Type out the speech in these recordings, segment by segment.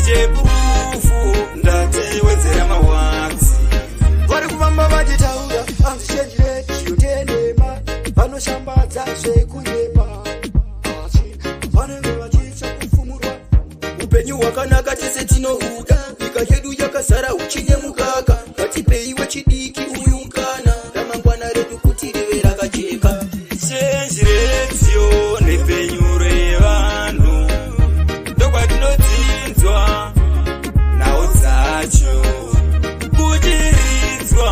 DJ Bufu ndati wenzera mawanzi vari kuvamba vachitaura hanzi chenjire chiyotendema vanoshambadza zvekunyema asi vanenge vachiisa kufumurwa upenyu hwakanaka tese tinohuda nyika yedu yakazara uchine mukaka ngatipeiwe chidiki uyungana ramangwana redu kuti rive rakajeka chenjiredziyo nepenyu revanhu ndokwatinodzinzwa nhau dzacho kudiridzwa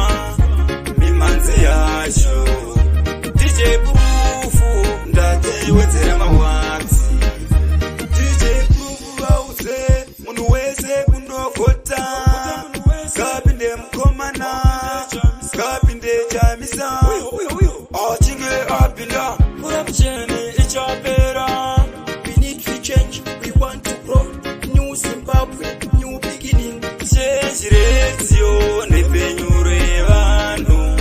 mimanzi yacho DJ Bufu ndati wenzera mawanzi DJ Bufu vauze munhu wese kundovhota ngapinde mukomana ngapinde chamisa achinge apinda corruption ichapera we need to change we want to grow new Zimbabwe new beginning chenjiredziyo nepenyu revanhu.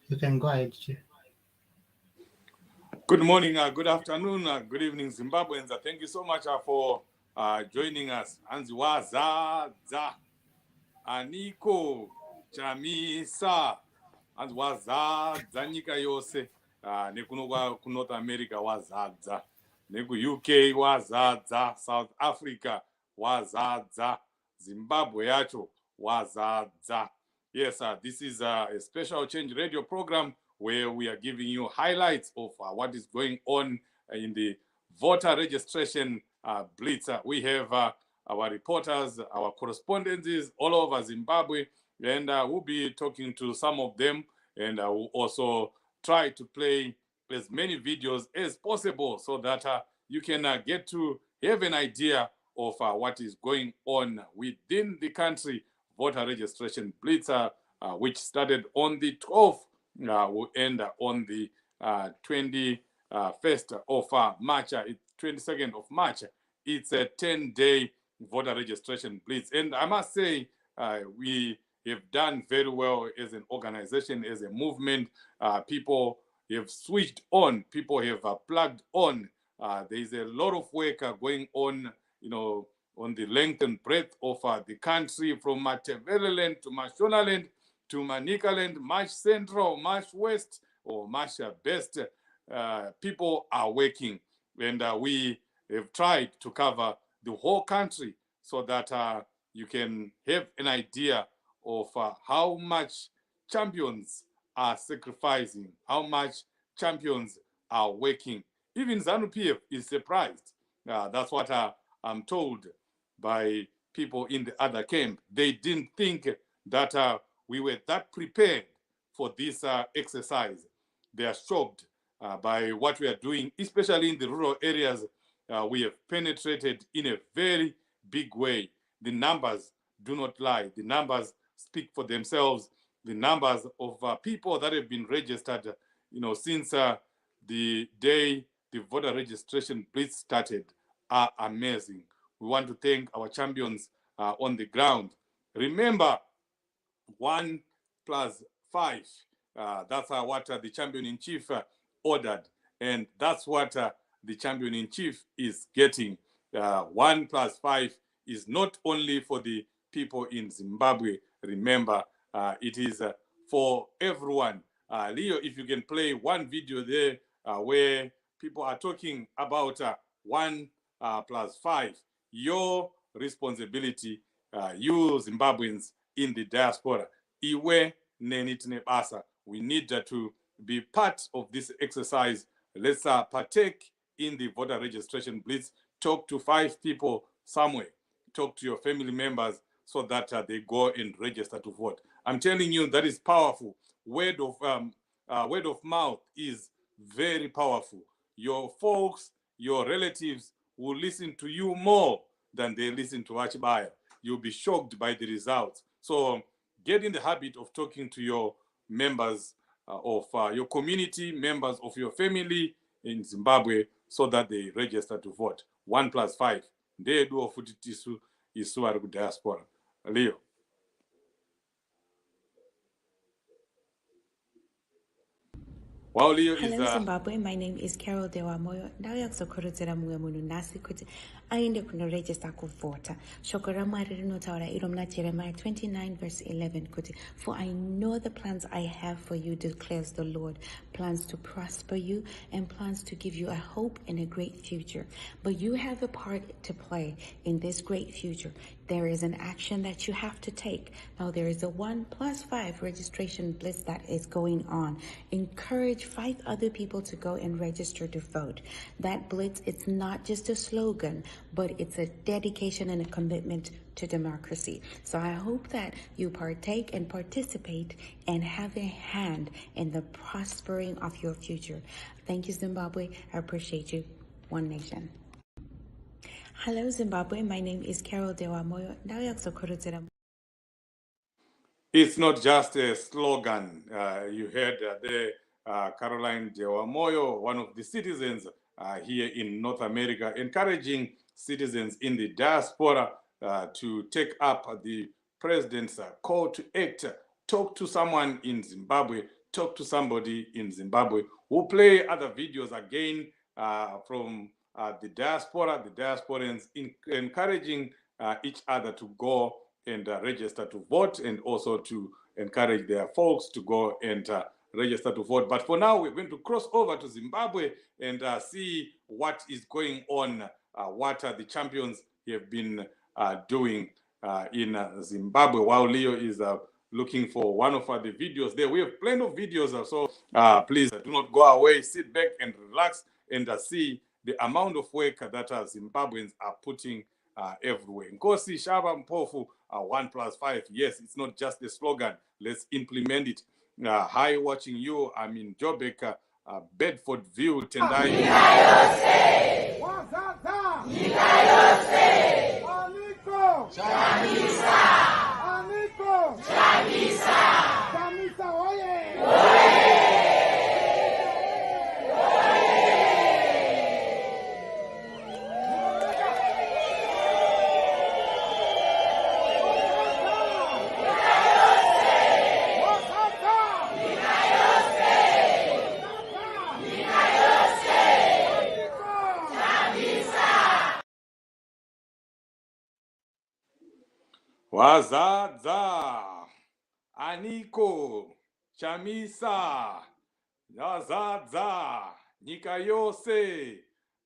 You can go ahead, Chief. Good morning, good afternoon, good evening, Zimbabweans. Thank you so much for joining us. Hanzi wazadza aniko chamisa hanzi wazadza nyika yose nekuno ku North America wazadza neku UK wazadza South Africa wazadza Zimbabwe yacho wazadza. Yes, this is a special Change Radio program where we are giving you highlights of what is going on in the voter registration blitz. We have our reporters, our correspondents all over Zimbabwe, and we'll be talking to some of them, and we'll also try to play as many videos as possible so that you can get to have an idea of what is going on within the country. Voter registration blitz, which started on the 12th, will end on the 21st of March, 22nd of March. It's a 10-day voter registration blitz. And I must say, we have done very well as an organization, as a movement. People have switched on, people have plugged on. There's a lot of work going on, on the length and breadth of the country, from Matebeleland to Mashonaland to Manicaland, Marsh Central, Marsh West, or Marsh Best. People are working, and we have tried to cover the whole country so that you can have an idea of how much champions are sacrificing, how much champions are working. Even ZANU-PF is surprised. That's what I'm told by people in the other camp. They didn't think that we were that prepared for this exercise. They are shocked by what we are doing, especially in the rural areas. We have penetrated in a very big way. The numbers do not lie. The numbers speak for themselves. The numbers of people that have been registered, since the day the voter registration blitz started are amazing. We want to thank our champions on the ground. Remember, 1 + 5. That's what the champion-in-chief ordered. And that's what the champion-in-chief is getting. 1 + 5 is not only for the people in Zimbabwe. Remember, it is for everyone. Leo, if you can play one video there where people are talking about 1 + 5, your responsibility, you Zimbabweans in the diaspora, iwe nenitine basa. We need to be part of this exercise. Let's partake in the voter registration blitz. Talk to 5 people somewhere. Talk to your family members so that they go and register to vote. I'm telling you, that is powerful. Word of mouth is very powerful. Your folks, your relatives will listen to you more than they listen to Achibaya. You'll be shocked by the results. So get in the habit of talking to your members of your community, members of your family in Zimbabwe, so that they register to vote. 1 + 5. They do of tisu isu ari diaspora. Leo. While Leo is Hello Zimbabwe, my name is Carol Dewamoyo. Ndauya kuzokurudzira mumwe munhu nhasi kuti aende kunoregister kuvhota. Shoko raMwari rinotaura iro muna Jeremiah 29:11 kuti, for I know the plans I have for you, declares the Lord, plans to prosper you and plans to give you a hope and a great future. But you have a part to play in this great future. There is an action that you have to take. Now there is a 1+5 registration blitz that is going on. Encourage 5 other people to go and register to vote. That blitz, it's not just a slogan, but it's a dedication and a commitment to democracy. So I hope that you partake and participate and have a hand in the prospering of your future. Thank you, Zimbabwe. I appreciate you. One nation. Hello, Zimbabwe. My name is Carol Dewamoyo. It's not just a slogan. You heard Caroline Dewamoyo, one of the citizens here in North America, encouraging citizens in the diaspora to take up the president's call to act. Talk to someone in Zimbabwe, talk to somebody in Zimbabwe. We'll play other videos again from the diaspora, the diasporans encouraging each other to go and register to vote, and also to encourage their folks to go and register to vote. But for now, we're going to cross over to Zimbabwe and see what is going on, what the champions have been doing in Zimbabwe, while Leo is looking for one of the videos there. We have plenty of videos, so please do not go away. Sit back and relax and see the amount of work that Zimbabweans are putting everywhere. Nkosi Shaba Mpofu, 1+5. Yes, it's not just a slogan. Let's implement it. Hi, watching you. I'm in Joburg, Bedford View, Tendai. Wazadza, Aniko, Chamisa, Wazadza, Nyika yose,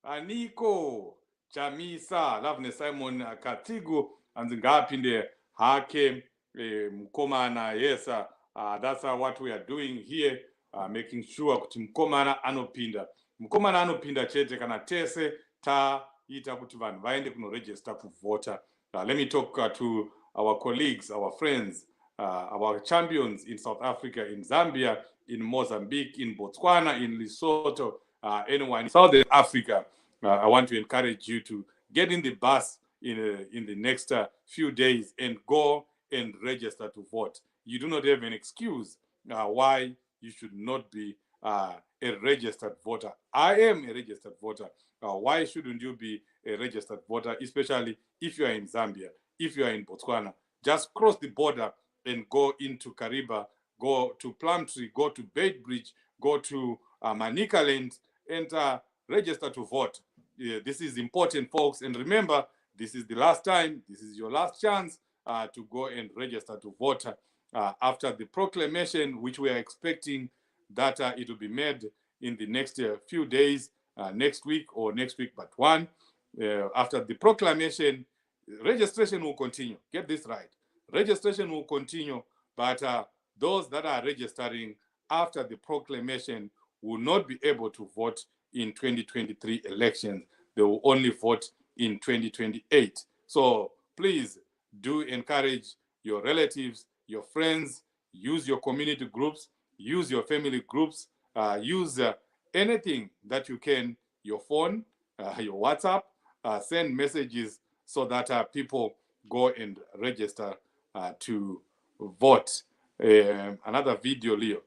Aniko, Chamisa. Lavne Simon Katigu, Anzingapinde, Hake, Mkomana, yes, that's what we are doing here, making sure kuti Mkomana anopinda. Mkomana anopinda chete kana tese ta ita kuti vanhu vaende kunoregister kuvota. Let me talk to our colleagues, our friends, our champions in South Africa, in Zambia, in Mozambique, in Botswana, in Lesotho, anyone in Southern Africa. I want to encourage you to get in the bus in the next few days and go and register to vote. You do not have an excuse why you should not be a registered voter. I am a registered voter. Why shouldn't you be a registered voter, especially if you are in Zambia, if you are in Botswana? Just cross the border and go into Kariba, go to Plumtree, go to Beitbridge, go to Manicaland, and register to vote. This is important, folks. And remember, this is the last time, this is your last chance to go and register to vote after the proclamation, which we are expecting that it will be made in the next few days, next week or next week but one. After the proclamation, registration will continue. Get this right. Registration will continue, but those that are registering after the proclamation will not be able to vote in 2023 elections. They will only vote in 2028. So please do encourage your relatives, your friends, use your community groups, use your family groups, use anything that you can, your phone, your WhatsApp, send messages so that people go and register to vote. Another video, Leo.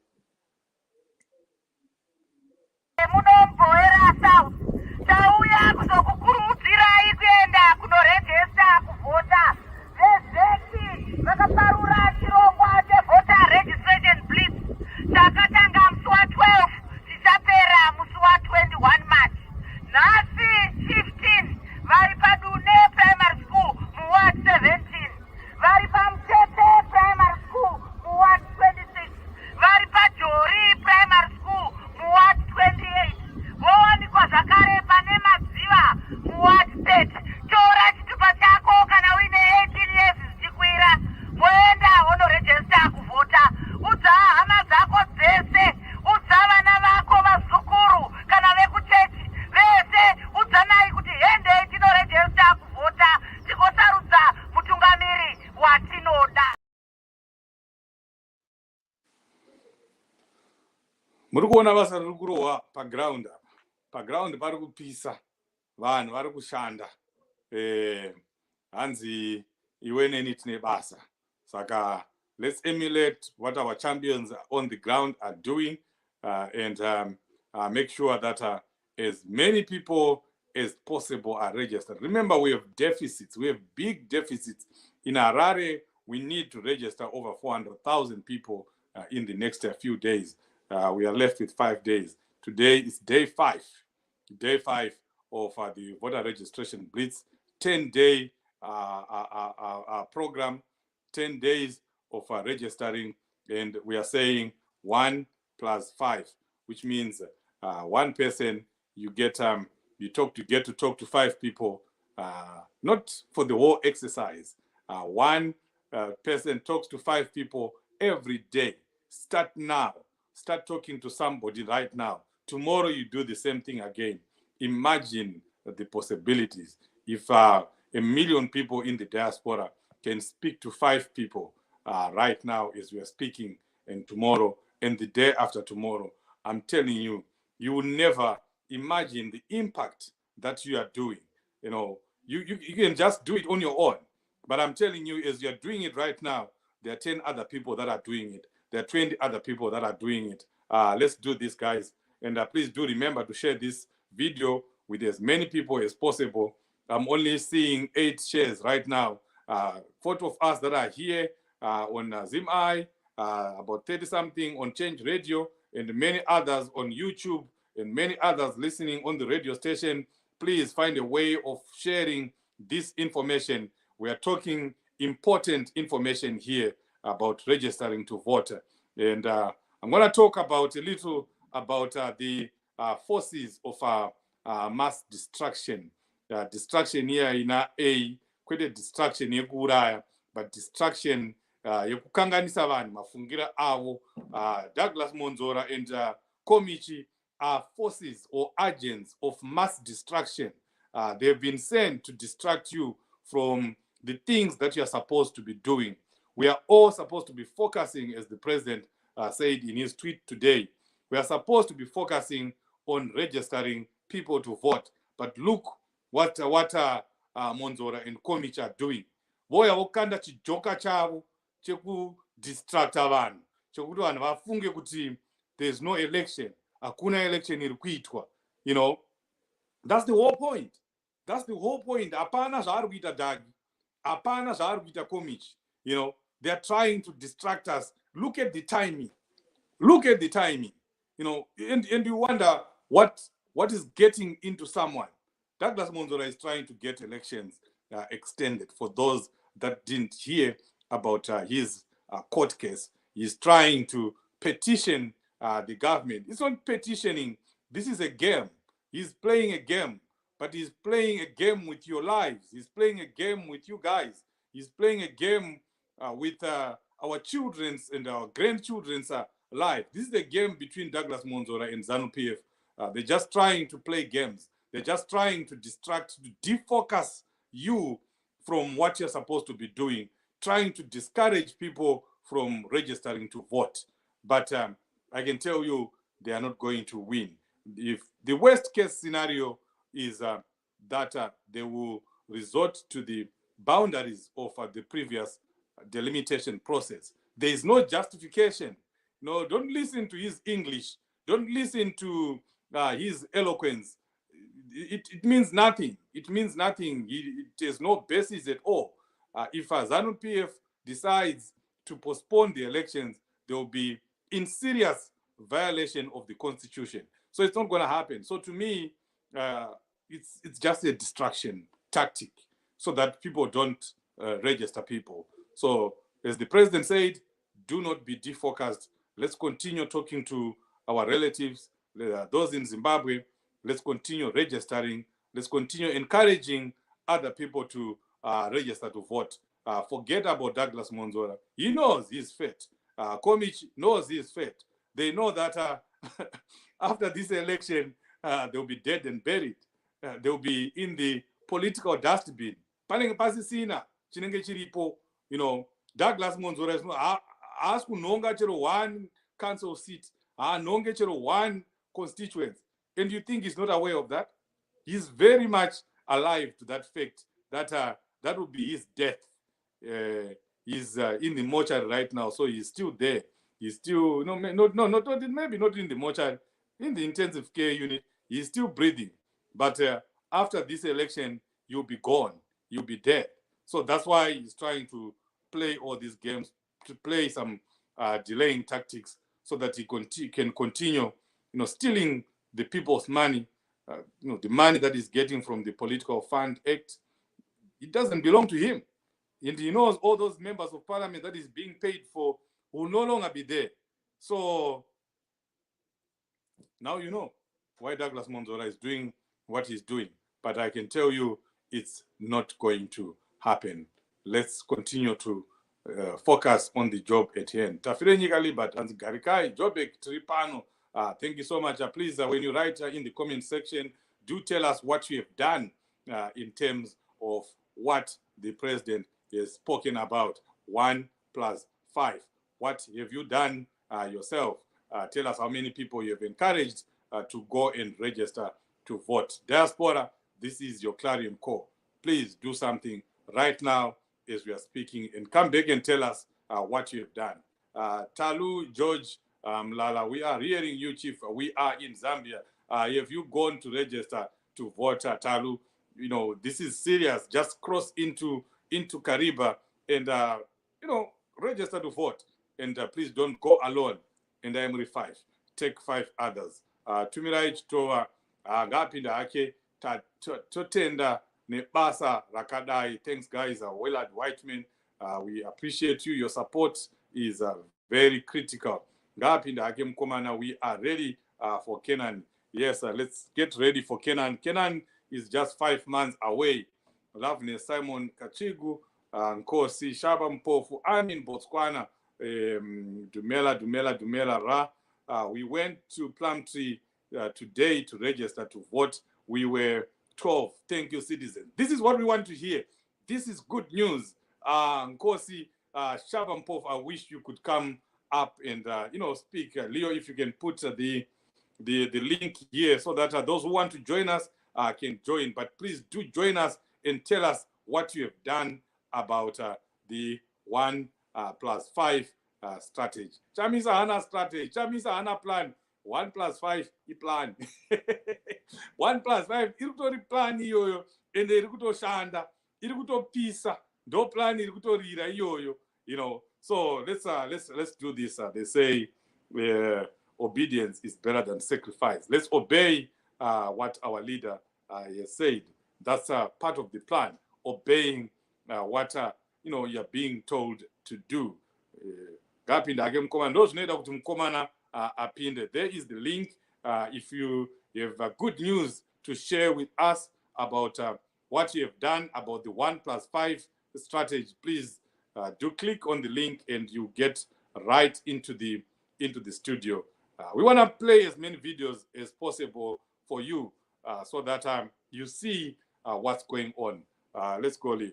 muri kuona basa riri kurohwa paground apa. Paground pari kupisa, vanhu vari kushanda. Hanzi iwe neni tine basa. Saka let's emulate what our champions on the ground are doing, and make sure that as many people as possible are registered. Remember, we have deficits. We have big deficits. In Harare, we need to register over 400,000 people in the next few days. We are left with 5 days. Today is day 5 of the voter registration blitz, 10-day program, 10 days of registering, and we are saying 1 + 5, which means one person you get to talk to 5 people, not for the whole exercise. One person talks to 5 people every day. Start now. Start talking to somebody right now. Tomorrow you do the same thing again. Imagine the possibilities. If 1 million people in the diaspora can speak to 5 people right now as we are speaking, and tomorrow and the day after tomorrow, I'm telling you, you will never imagine the impact that you are doing. You know, you can just do it on your own. But I'm telling you, as you're doing it right now, there are 10 other people that are doing it. There are 20 other people that are doing it. Let's do this, guys. And please do remember to share this video with as many people as possible. I'm only seeing 8 shares right now. 40 of us that are here on ZimEye, about 30-something on Change Radio, and many others on YouTube, and many others listening on the radio station. Please find a way of sharing this information. We are talking important information here about registering to vote. And I'm going to talk about a little about the forces of mass destruction. Destruction here in quite a destruction yekuuraya, but destruction yekukanganisa vanhu mafungira avo. Douglas Mwonzora and Komichi are forces or agents of mass destruction. They've been sent to distract you from the things that you are supposed to be doing. We are all supposed to be focusing, as the president said in his tweet today, we are supposed to be focusing on registering people to vote. But look what Mwonzora and Komichi are doing. Voya vokanda chijoka chavo cheku distract vanhu, chekuti vanhu vafunge kuti there's no election, hakuna election iri kuitwa. You know, that's the whole point. That's the whole point. Hapana zvaari kuita Dagi, hapana zvaari kuita Komichi. You know, they are trying to distract us. Look at the timing. Look at the timing. You know, and you wonder what is getting into someone. Douglas Mwonzora is trying to get elections extended. For those that didn't hear about his court case, he's trying to petition the government. It's not petitioning. This is a game. He's playing a game, but he's playing a game with your lives. He's playing a game with you guys. He's playing a game with our children's and our grandchildren's life. This is a game between Douglas Mwonzora and ZANU-PF. They're just trying to play games. They're just trying to distract, to defocus you from what you're supposed to be doing, trying to discourage people from registering to vote. But I can tell you, they are not going to win. If the worst case scenario is that they will resort to the boundaries of the previous delimitation process. There is no justification. No, don't listen to his English. Don't listen to his eloquence. It means nothing. It means nothing. It has no basis at all. If ZANU-PF decides to postpone the elections, they will be in serious violation of the constitution. So it's not going to happen. So to me, it's just a distraction tactic so that people don't register people. So as the president said, do not be defocused. Let's continue talking to our relatives, those in Zimbabwe. Let's continue registering. Let's continue encouraging other people to register to vote. Forget about Douglas Mwonzora. He knows his fate. Komichi knows his fate. They know that after this election, they'll be dead and buried. They'll be in the political dustbin. Panenge pasisina chinenge chiripo. You know, Douglas Mwonzora is not ask kunonga chero one council seat one constituency, and you think he's not aware of that? He's very much alive to that fact that that would be his death. He's in the mortuary right now, so he's still there. He's still maybe not in the mortuary, in the intensive care unit. He's still breathing, but after this election, you'll be gone. You'll be dead. So that's why he's trying to play all these games, to play some delaying tactics, so that he can continue, stealing the people's money, the money that he's getting from the Political Fund Act. It doesn't belong to him. And he knows all those members of parliament that is being paid for will no longer be there. So now you know why Douglas Mwonzora is doing what he's doing. But I can tell you it's not going to happen. Let's continue to focus on the job at hand. Tafire Nyikali, but Garikai, Jobek Tripano, thank you so much. Please, when you write in the comment section, do tell us what you have done in terms of what the president has spoken about, 1+5. What have you done yourself? Tell us how many people you have encouraged to go and register to vote. Diaspora, this is your clarion call. Please do something right now as we are speaking, and come back and tell us what you have done. Talu, George, Lala, we are hearing you, Chief. We are in Zambia. Have you gone to register to vote, Talu? This is serious. Just cross into Kariba and, register to vote. And please don't go alone. And I'm with 5. Take 5 others. Tumirai Chitoa, Gapinda Ake, Totenda, Nebasa, Rakadai. Thanks, guys. Willard Whiteman. We appreciate you. Your support is very critical. Gapinda Ake Mkomana, we are ready for Kenan. Yes, let's get ready for Kenan. Kenan is just 5 months away. Lavne Simon Kachigu, Nkosi Shaba Mpofu, Amin Botswana, Dumela Ra. We went to Plumtree today to register to vote. We were 12. Thank you, citizens. This is what we want to hear. This is good news. Nkosi Shaba Mpofu, I wish you could come up and speak. Leo, if you can put the link here so that those who want to join us can join. But please do join us and tell us what you have done about the 1+5 strategy. Chamisa hana strategy. Chamisa hana plan. 1+5 i plan. 1+5 iri plan iyoyo ende iri kutoshanda, iri kutopisa. Do plan iri kutorira iyoyo. So let's do this. They say obedience is better than sacrifice. Let's obey what our leader has said. That's part of the plan. Obeying what you're being told to do. There is the link. If you have good news to share with us about what you have done about the 1+5 strategy, please do click on the link and you get right into the studio. We want to play as many videos as possible for you so that you see what's going on. Let's go, Lee.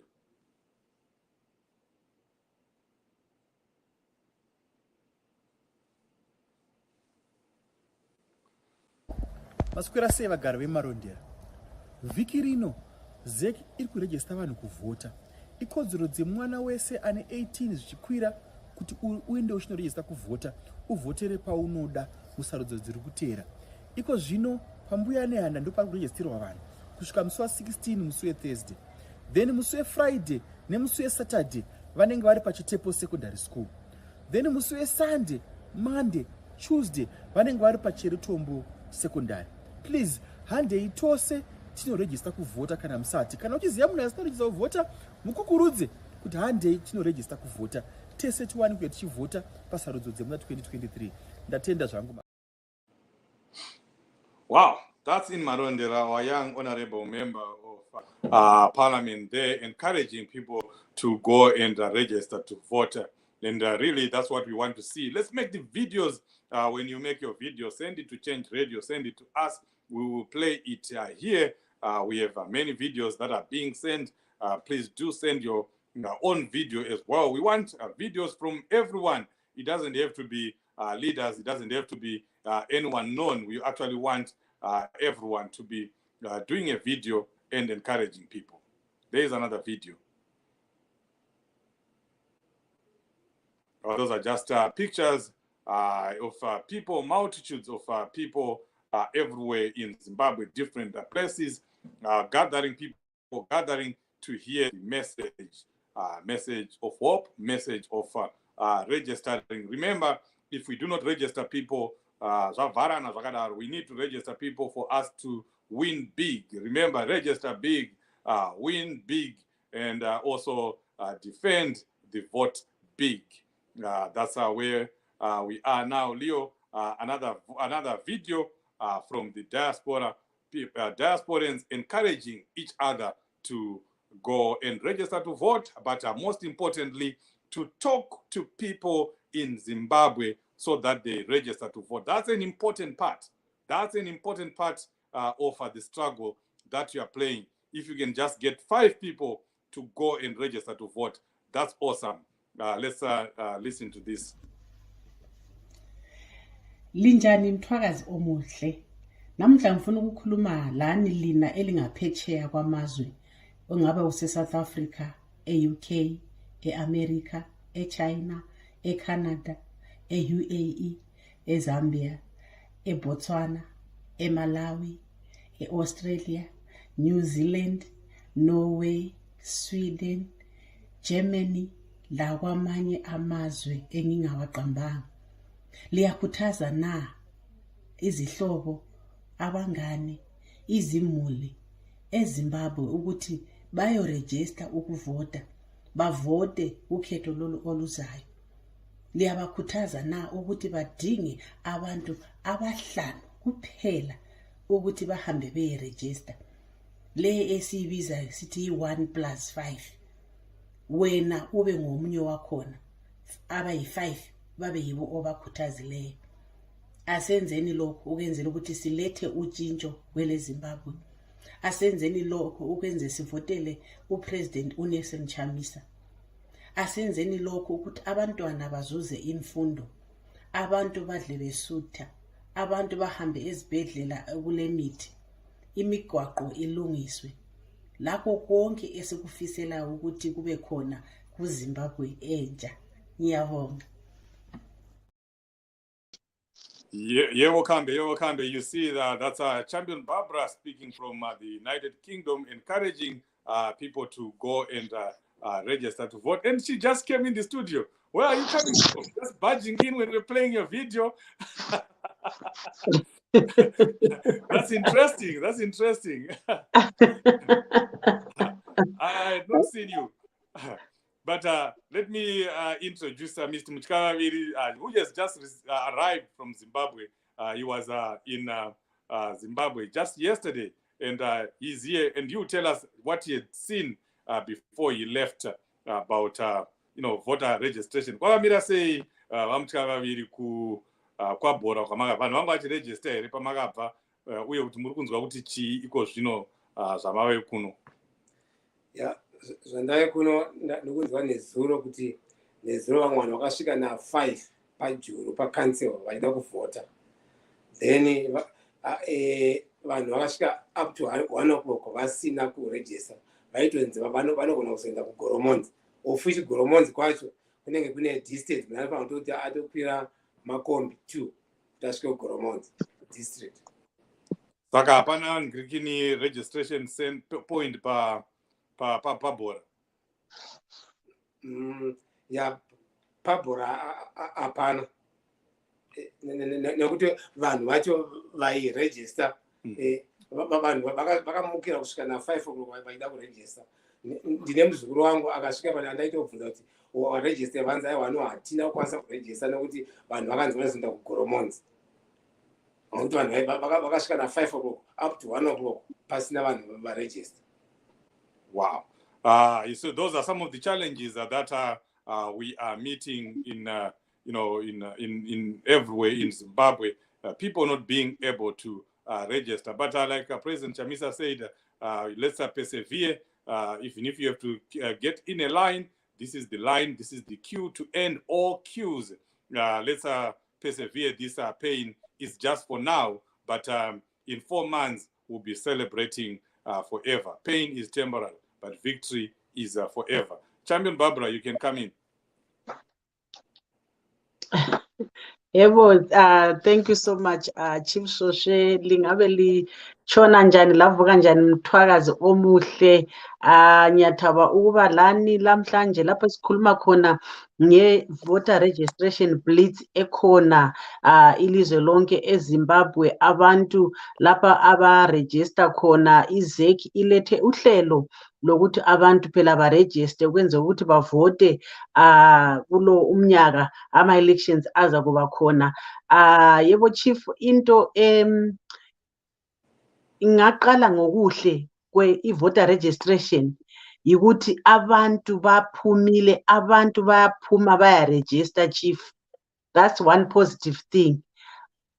Maswera sei vagari vemarondera. Vhiki rino ZEC iri kurejesta vanhu kuvhota. Ikodzero dzemwana wese ane 18 zvichikwira kuti uende uchinorejesta kuvhota, uvhotere paunoda musarudzo dziri kuteera. Iko zvino pambuya nehanda ndo pari kurejestirwa vanhu kusvika musi wa16 musi weThursday. Then musi weFriday nemusi weSaturday vanenge vari paChitepo Secondary School. Then musi weSunday, Monday, Tuesday vanenge vari paCheritombo Secondary. Please, handei tose tinoregister kuvhota kana musati. Kana uchiziva munhu asinoregister kuvhota, mukukurudze kuti handei tinoregister kuvhota. Tese tiwane kuya tichivhota pasarudzo dzemuna 2023. Ndatenda zvangu. Wow, that's in Marondera, our young honorable member of parliament there, encouraging people to go and register to vote. And really, that's what we want to see. Let's make the videos. When you make your video, send it to Change Radio, send it to us. We will play it here. We have many videos that are being sent. Please do send your own video as well. We want videos from everyone. It doesn't have to be leaders. It doesn't have to be anyone known. We actually want everyone to be doing a video and encouraging people. There is another video. Those are just pictures of people, multitudes of people everywhere in Zimbabwe, different places, gathering to hear the message of hope, message of registering. Remember, if we do not register people, we need to register people for us to win big. Remember, register big, win big, and also defend the vote big. That's where we are now. Leo, another video from the diasporans encouraging each other to go and register to vote, but most importantly, to talk to people in Zimbabwe so that they register to vote. That's an important part. That's an important part of the struggle that you are playing. If you can just get 5 people to go and register to vote, that's awesome. Let's listen to this. Linjani mthwakazi omuhle. Namhla ngifuna ukukhuluma lani lina elingaphetsheya kwamazwe. Ongaba use-South Africa, e-UK, e-America, e-China, e-Canada, e-UAE, e-Zambia, e-Botswana, e-Malawi, e-Australia, New Zealand, Norway, Sweden, Germany, la kwamanye amazwe engingawaqambanga. Liyakhuthaza na izihlobo, abangane, izimuli eZimbabwe ukuthi bayoregister ukuvota, bavote ukhetho lolu oluzayo. Liyabakhuthaza na ukuthi badinge abantu abahlanu kuphela ukuthi bahambe beyeregister. Le esibiza sithi 1+5. Wena ube ngomunye wakhona, abayi5 babe yibo obakhuthazileyo. Asenzeni lokho ukwenzela ukuthi silethe utshintsho kwele Zimbabwe. Asenzeni lokho ukwenze sivotele uPresident uNelson Chamisa. Asenzeni lokho ukuthi abantwana bazuze imfundo, abantu badle besutha, abantu bahambe ezibhedlela kule mithi, imigwaqo ilungiswe. Lakho konke esikufisela ukuthi kube khona kuZimbabwe entsha. Ngiyabonga. Yebo Kambe. You see that's Champion Barbara speaking from the United Kingdom, encouraging people to go and register to vote. And she just came in the studio. Where are you coming from? Just barging in when we're playing your video. That's interesting. I had not seen you. But let me introduce Mr. Muchikavaviri, who has just arrived from Zimbabwe. He was in Zimbabwe just yesterday, and he's here. And you tell us what he had seen before he left about voter registration. Kwakamira sei Muchikavaviri kwabhora kwamakabva vanhu vangu vachiregister here pamakabva uye kuti muri kunzwa kuti chii iko zvino zvamave kuno. Zvandave kuno nokunzwa nezuro kuti nezuro vamwe vanhu vakasvika na5 pajuru pacouncil vaida kuvhota, then vanhu vakasvika up to 1 o'clock vasina kuregister. Vaitonzi vanogona kuzoenda kugoromonzi, ofuchi goromonzi kwacho kunenge kune distance munanofanira kuti atokwira makombi 2 kuti asvike kugoromonzi district. Saka hapana ngirikini registration point pabhora. Pabhora hapana, nekuti vanhu vacho vairegister vanhu vakamukira kusvika na5 o'clock vaida kuregister. Ndine muzukuru wangu akasvika pana andaita kubvunza kuti waregister vanzi aiwa no hatina kukwanisa kuregister nekuti vanhu vakanzi vanozoenda kugoromonzi. Nokuti vanhu vakasvika na5 o'clock up to 1 o'clock pasina vanhu varegister. Wow. So those are some of the challenges that we are meeting in everywhere in Zimbabwe. People not being able to register. But like President Chamisa said, let's persevere. Even if you have to get in a line, this is the line, this is the queue to end all queues. Let's persevere this pain is just for now, but in 4 months, we'll be celebrating forever. Pain is temporal, but victory is forever. Champion Barbara, you can come in. Yebo, thank you so much, Chief Shoshe. Lingabe lichona njani lavuka njani mthwakazi omuhle. Ngiyathaba ukuba lani lamhlanje lapho sikhuluma khona nge-voter registration blitz ekhona ilizwe lonke eZimbabwe. Abantu lapha abaregister khona, iZEC ilethe uhlelo lokuthi abantu phela barejiste ukwenza ukuthi bavote kulo umnyaka ama-elections aza kuba khona. Yebo Chief, into ingaqala ngokuhle i-voter registration yikuthi abantu baphumile, abantu bayaphuma bayaregister Chief. That's one positive thing.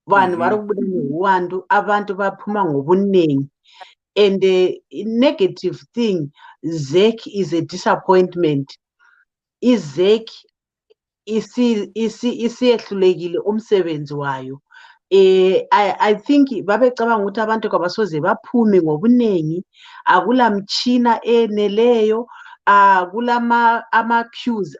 Vanhu vari kubuda neuwandu, abantu baphuma ngobuningi. And the negative thing, ZEC is a disappointment. IZEC isiyehlulekile umsebenzi wayo. I think babecabanga ukuthi abantu kabasoze baphume ngobuningi, akula mtshina eneleyo, ama-queues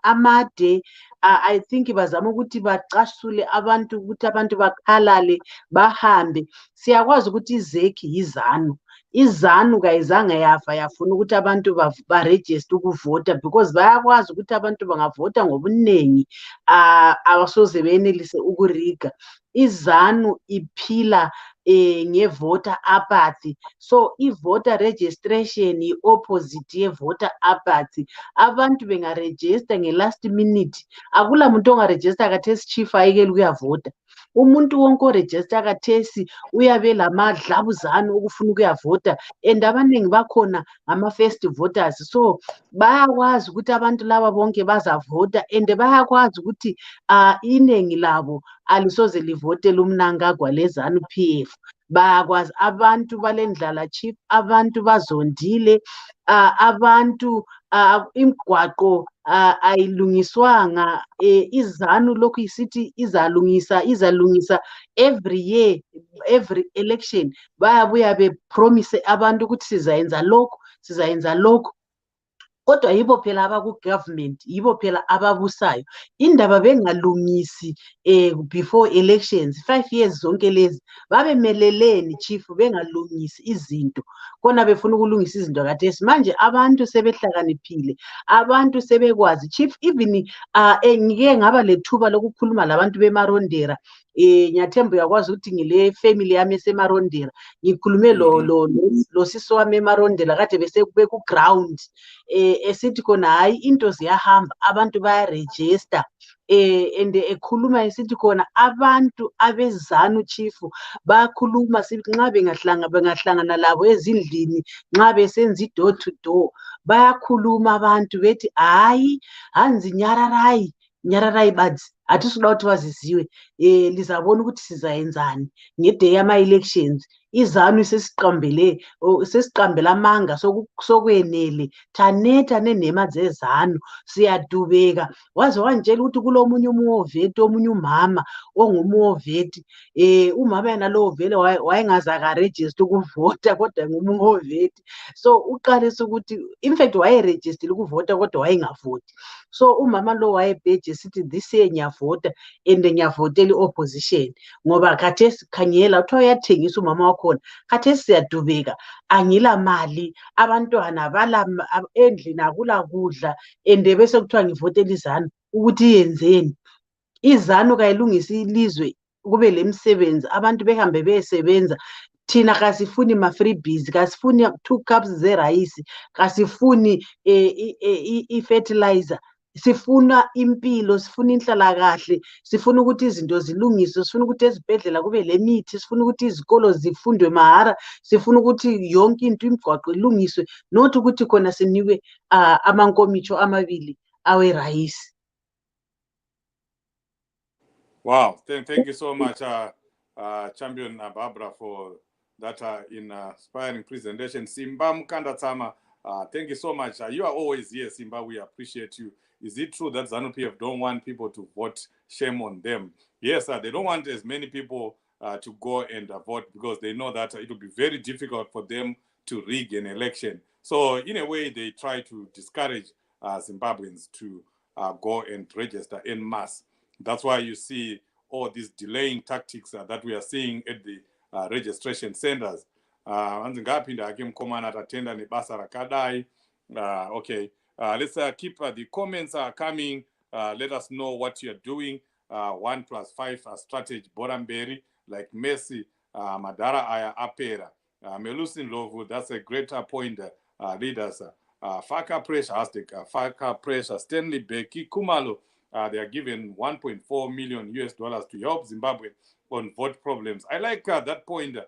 amade. I think bazama ukuthi bacasule abantu ukuthi abantu bakhalale bahambe. Siyakwazi ukuthi iZEC yizanu. IZanu kayizange yafa yafuna ukuthi abantu baregister ukuvota, because bayakwazi ukuthi abantu bangavota ngobuningi abasoze benelise ukuriga. IZanu iphila nge-voter apathy. So i-voter registration yi-opposite ye-voter apathy. Abantu bengaregister nge-last minute. Akula muntu ongaregister khathesi Chief ayekela ukuyavota. Umuntu wonke oregister khathesi uyabe lamadlabuzane okufuna ukuyavota, and abaningi bakhona ama-first voters. So bayakwazi ukuthi abantu laba bonke bazavota, and bayakwazi ukuthi iningi labo alisoze livotele umnangagwa lezanu PF. Bayakwazi abantu balendlala Chief, abantu bazondile, abantu imigwaqo ayilungiswanga. IZanu lokhu isithi izalungisa every year, every election bayabuya bepromise abantu ukuthi sizayenza lokhu. Kodwa yibo phela abaku-government, yibo phela ababusayo. Indaba bengalungisi before elections 5 years zonke lezi babemeleleni Chief, bengalungisi izinto khona befuna ukulungisa izinto khathesi. Manje abantu sebehlakaniphile, abantu sebekwazi Chief. Even ngike ngaba lethuba lokukhuluma labantu beMarondera. Ngiyathemba uyakwazi ukuthi ngile family yami eseMarondera, ngikhulume lo sisi wami eMarondera kade bese beku-ground esithi khona hayi into ziyahamba, abantu bayaregister. And ekhuluma esithi khona abantu abeZanu Chief bayakhuluma nxa bengahlangana labo ezindlini, nxa besenza i-door to door, bayakhuluma abantu bethi hayi hanzi nyararai badzi atisuda ukuthi waziziwe, lizabona ukuthi sizayenzani ngeday yama-elections. IZanu sesiqambele amanga sokwenele, thanetha nenema zeZanu, siyadubeka. Waze wangitshela ukuthi kulomunye umuoveti, omunye umama ongumuoveti, umama yena lowo vele wayengaze akaregister ukuvota kodwa ngumuoveti. So uqalisa ukuthi in fact wayeregistile ukuvota kodwa wayengavoti. So umama lo wayebheje sithi this year ngiyavota and ngiyavotela i-opposition, ngoba khathesi khangela kuthiwa uyathengisa umama wakhona. Khathesi siyadubeka, angila mali, abantwana bala endlini akula kudla, and bese kuthiwa ngivotela iZanu ukuthi yenzeni. IZanu kayilungisa ilizwe kube lemsebenzi, abantu behambe beyesebenza. Thina kasifuni ma-freebies, kasifuni 2 cups zerayisi, kasifuni i-fertilizer. Sifuna impilo, sifuna inhlalakahle, sifuna ukuthi izinto zilungiswe, sifuna ukuthi ezibhedlela kube lemithi, sifuna ukuthi izikolo zifundwe mahara, sifuna ukuthi yonke into imigwaqo ilungiswe, not ukuthi khona sinikwe amankomitsho amabili awerayisi. Wow, thank you so much, Champion Barbara, for that inspiring presentation. Simba Mukanda Tama, thank you so much. You are always here, Simba. We appreciate you. Is it true that ZANU-PF don't want people to vote? Shame on them. Yes, they don't want as many people to go and vote because they know that it will be very difficult for them to rig an election. So in a way, they try to discourage Zimbabweans to go and register en masse. That's why you see all these delaying tactics that we are seeing at the registration centers. Okay, let's keep the comments coming. Let us know what you're doing. 1+5 strategy Boramberi, like Messi, Madara Aya Apera, Melusin Lovu, that's a greater point, leaders. Faka pressure, Aztec, Faka pressure, Stanley Beki, Kumalo, they are given $1.4 million to help Zimbabwe on vote problems. I like that point,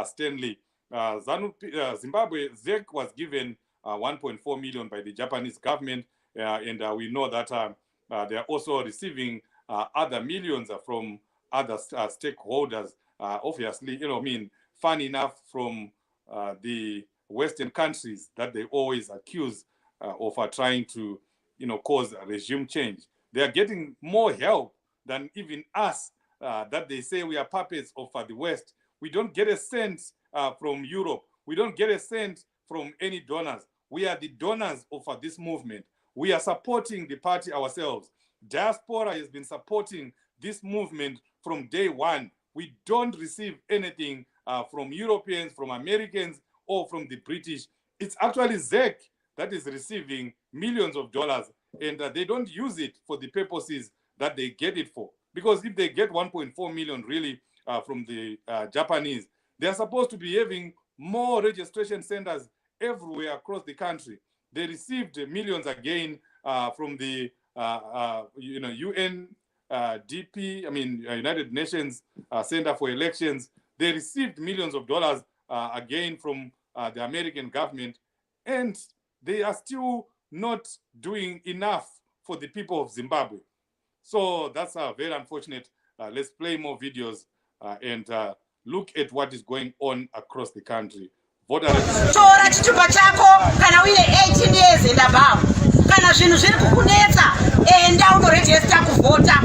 Stanley. Zimbabwe, ZEC was given 1.4 million by the Japanese government, and we know that they are also receiving other millions from other stakeholders. Obviously, fun enough from the Western countries that they always accuse of trying to, cause a regime change. They are getting more help than even us, that they say we are puppets of the West. We don't get a cent from Europe. We don't get a cent from any donors. We are the donors of this movement. We are supporting the party ourselves. Diaspora has been supporting this movement from day one. We don't receive anything from Europeans, from Americans, or from the British. It's actually ZEC that is receiving millions of dollars, and they don't use it for the purposes that they get it for. Because if they get 1.4 million really from the Japanese, they're supposed to be having more registration centers everywhere across the country. They received millions again from the UNDP, United Nations Center for Elections. They received millions of dollars again from the American government, and they are still not doing enough for the people of Zimbabwe. So that's very unfortunate. Let's play more videos and look at what is going on across the country. Tora chitupa chako kana uine 18 years and above. Kana zvinhu zviri kukunetsa enda unoregister kuvhota.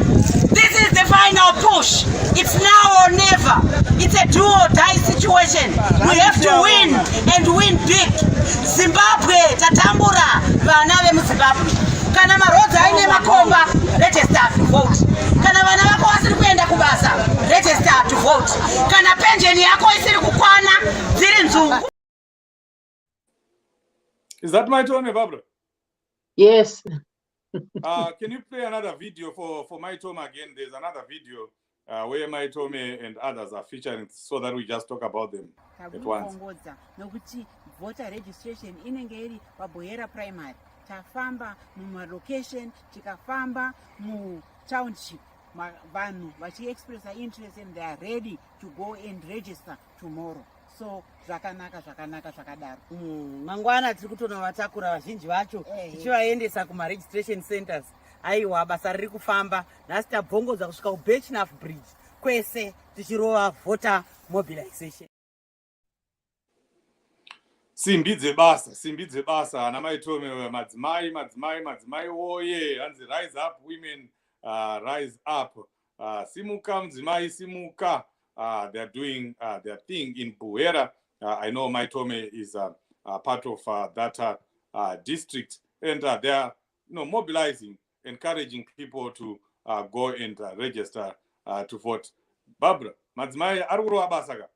This is the final push. It's now or never. It's a do or die situation. We have to win and win big. Zimbabwe tatambura vana vemuZimbabwe. Kana marodzi aine makomba, register to vote. Kana vana vako vasiri kuenda kubasa, register to vote. Kana pension yako isiri kukwana, dziri nzungu. Is that my Tome, Barbara? Yes. Can you play another video for my Tome again? There's another video where my Tome and others are featuring, so that we just talk about them at once. Nokuti voter registration inenge iri paBoyera primary. Tafamba mumalocation, tikafamba mu township, vanhu vachi express interest and they are ready to go and register tomorrow. So zvakanaka zvakadaro. Mangwana tiri kutona vatakura vazhinji vacho tichivaendesa kuma registration centers. Aiwa basa riri kufamba. Nhasi tabvongodza kusvika kuBethnaf Bridge kwese tichirova voter mobilization. Simbi dzebasa ana maitome madzimai oye hanzi rise up women, rise up, simuka mudzimai simuka. They are doing their thing in Buera. I know Maitome is part of that district, and they are mobilizing, encouraging people to go and register to vote. Barbara, madzimai arikurowa basa ka?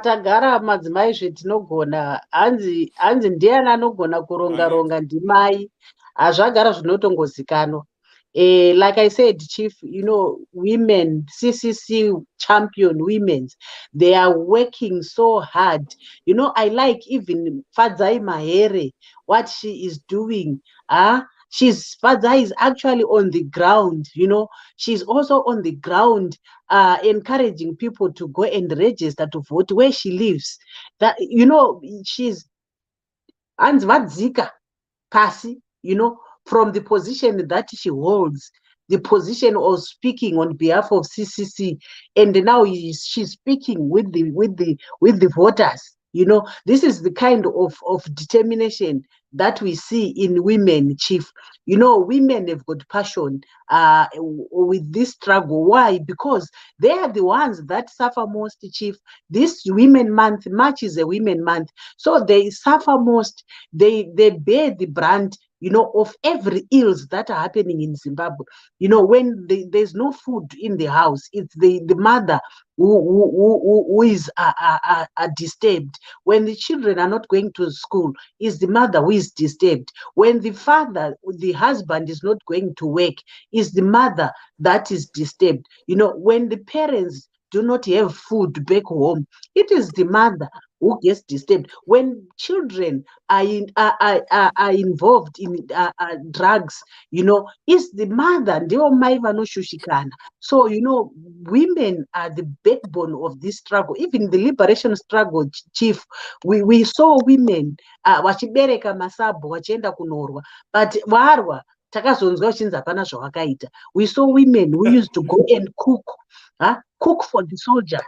Tagara madzimai zvetinogona, hanzi ndiani anogona kuronga ndimai. Zvagara zvinotongozikanwa. Like I said, Chief, women, CCC champion women, they are working so hard. I like even Fadzai Mahere, what she is doing. Fadzai is actually on the ground, she's also on the ground, encouraging people to go and register to vote where she lives. That, she's Anzvadzika Kasi, from the position that she holds, the position of speaking on behalf of CCC, and now she's speaking with the voters. This is the kind of determination that we see in women, Chief. You know, women have got passion with this struggle. Why? Because they are the ones that suffer most, Chief. This Women Month, March is a Women Month, so they suffer most. They bear the brunt, you know, of every ills that are happening in Zimbabwe. You know, when there's no food in the house, it's the mother who is disturbed. When the children are not going to school, is the mother who is disturbed. When the husband is not going to work, is the mother that is disturbed. You know, when the parents do not have food back home, it is the mother who gets disturbed. When children are involved in drugs, you know, it's the mother. So, you know, women are the backbone of this struggle. Even the liberation struggle, Chief, we saw women vachibereka masabho vachienda kunorwa, but varwa takazonzwa uchinzi hapana zvavakaita. We saw women who used to go and cook for the soldiers.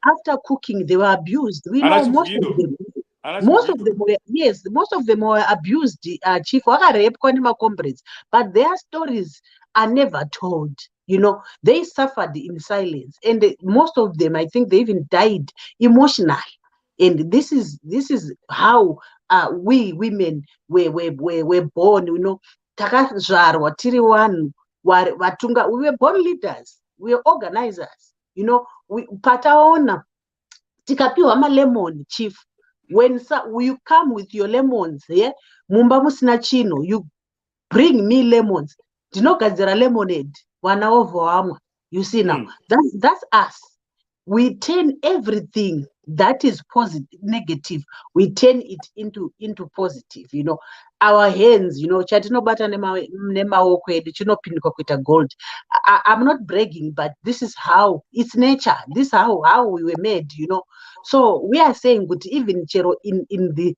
After cooking, they were abused. We know most of them. Most of them were abused, Chief. Comrades, but their stories are never told. You know, they suffered in silence, and most of them, I think, they even died emotionally. And this is how we women were born. You know, takazvarwa tiri vanhu vatunga. We were born leaders. We were organizers. You know, pataona tikapiwa malemon, Chief. When you come with your lemons, yeah, mumba musina chino, you bring me lemons. Tinogadzira lemonade, vana ovo vamwa. You see now, that's us. We turn everything that is positive, negative, we turn it into positive. You know, our hands, you know, chatinobata nemaoko edu chinopindwa kuita gold. I'm not bragging, but this is how it's nature. This is how we were made, you know. So we are saying, but even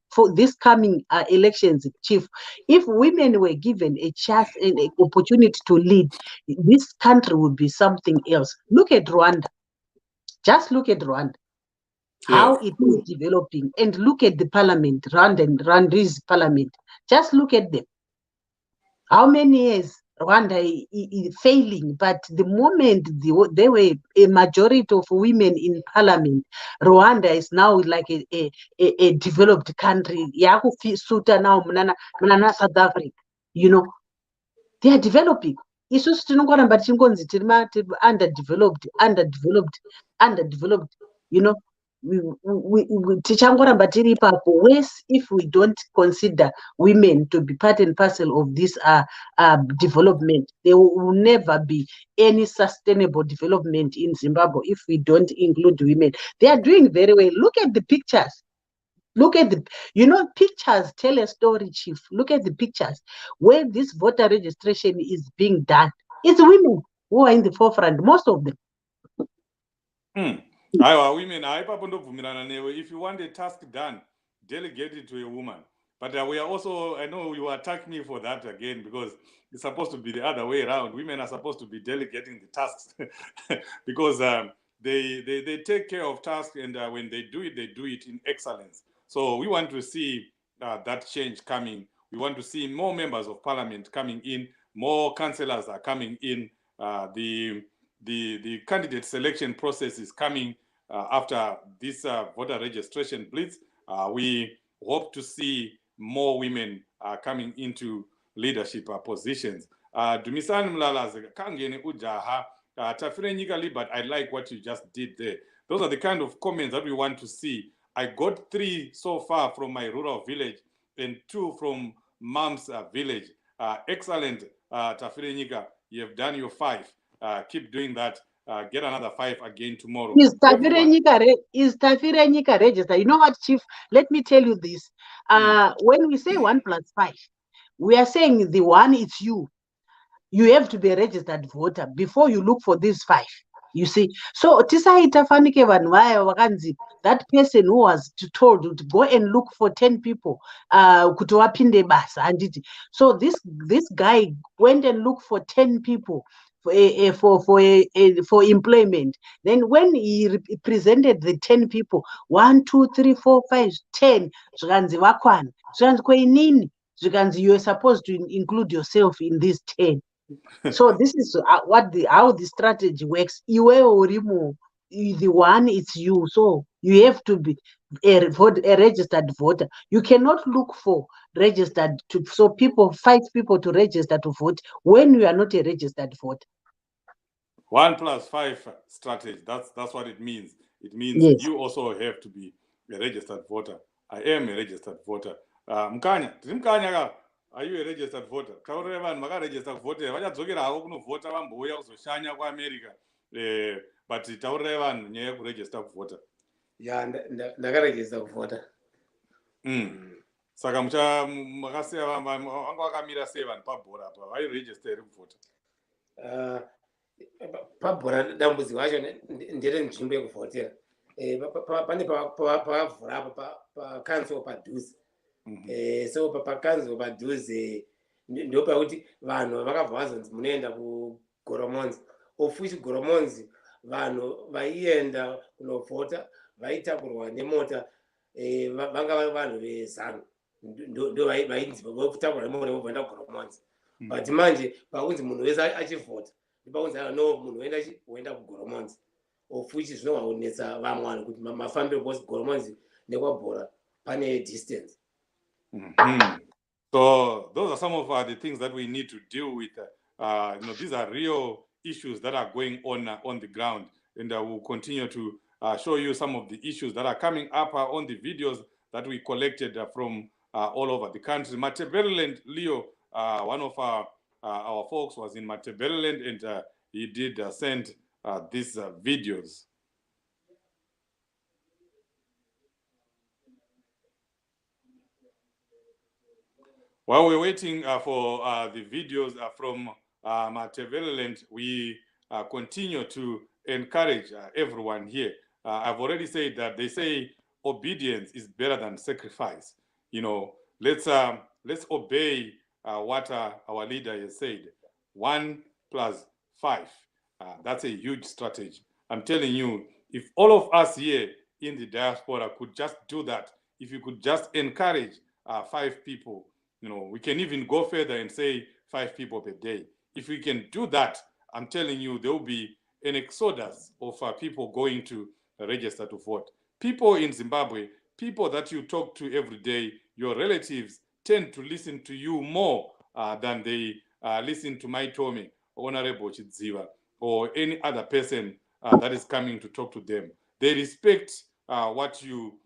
for this coming elections, Chief, if women were given a chance and an opportunity to lead, this country would be something else. Look at Rwanda. Just look at Rwanda, how it is developing, and look at the parliament, Rwanda's parliament. Just look at them. How many years Rwanda is failing, but the moment they were a majority of women in parliament, Rwanda is now like a developed country. Suta now, South Africa, you know, they are developing. Isusu tinongoramba tichingonzi tiri underdeveloped, you know. Tichangoramba tiri ipapo. Worse if we don't consider women to be part and parcel of this development. There will never be any sustainable development in Zimbabwe if we don't include women. They are doing very well. Look at the pictures. Look at pictures tell a story, Chief. Look at the pictures where this voter registration is being done. It's women who are in the forefront, most of them. Women, if you want a task done, delegate it to a woman. But we are also, I know you attack me for that again, because it's supposed to be the other way around. Women are supposed to be delegating the tasks because they take care of tasks, and when they do it in excellence. So we want to see that change coming. We want to see more members of parliament coming in, more councillors are coming in. The candidate selection process is coming after this voter registration blitz. We hope to see more women coming into leadership positions. Dumisani Mlalazi, kangene ujaha, tafire nyika, but I like what you just did there. Those are the kind of comments that we want to see. I got 3 so far from my rural village and 2 from Mom's village. Excellent, Tafire Nyika. You have done your 5. Keep doing that. Get another 5 again tomorrow. Is Tafire Nyika registered? You know what, Chief? Let me tell you this. When we say 1 + 5, we are saying the 1 is you. You have to be a registered voter before you look for these 5. You see, so tisaita fanike vanhu vaya vakanzi that person who was told to go and look for 10 people kuti vapinde basa handiti. So this guy went and looked for 10 people for employment. Then when he presented the 10 people, 1 2 3 4 5 10 zvikanzi vakwana, zvikanzi kweinini zvikanzi you're supposed to include yourself in these 10. So this is how the strategy works. Iwewe urimo, the one, it's you. So you have to be a registered voter. You cannot look for registered so people, 5 people to register to vote when you are not a registered voter. 1+5 strategy. That's what it means. It means Yes. you also have to be a registered voter. I am a registered voter. Mkanya, are you a registered voter? Taurira vanhu vakaregister kuvote vachadzokera havo kunovhota vambouya kuzoshanya kuamerica. But taurira vanhu nyaya yekuregister kuvhota. Ya ndakaregister kuvhota. Saka makasiya vanga vakamira sei vanhu pabhora apa vairegister kuvhota? Pabhora dambudziko racho ndere nzvimbo yekuvhotera. Pane pavavhura apo pakanziro padhuze. So pakanziro padhuze ndo pakuti vanhu vakabva vazonzi munoenda kugoromonzi. Ofuchi goromonzi vanhu vaienda kunovhota vaitakurwa nemota, vanga vanhu vezano ndo vainzi votakurwa nemota vobvaenda kugoromonzi. But manje pakunzi munhu wese achivhota ndipakunzi no munhu woenda kugoromonzi. Ofuchi zvinova kunetsa vamwe vanhu kuti mafambiro because goromonzi nekwabhora pane distance. So those are some of the things that we need to deal with. These are real issues that are going on the ground, and we'll continue to show you some of the issues that are coming up on the videos that we collected from all over the country. Matabeleland, Leo, one of our folks was in Matabeleland, and he did send these videos. While we're waiting for the videos from Matabeleland, we continue to encourage everyone here. I've already said that they say obedience is better than sacrifice. Let's obey what our leader has said. 1+5. That's a huge strategy. I'm telling you, if all of us here in the diaspora could just do that, if you could just encourage 5 people, we can even go further and say 5 people per day. If we can do that, I'm telling you, there will be an exodus of people going to register to vote. People in Zimbabwe, people that you talk to every day, your relatives tend to listen to you more than they listen to my Tommy, Honorable Chidziva, or any other person that is coming to talk to them. They respect what you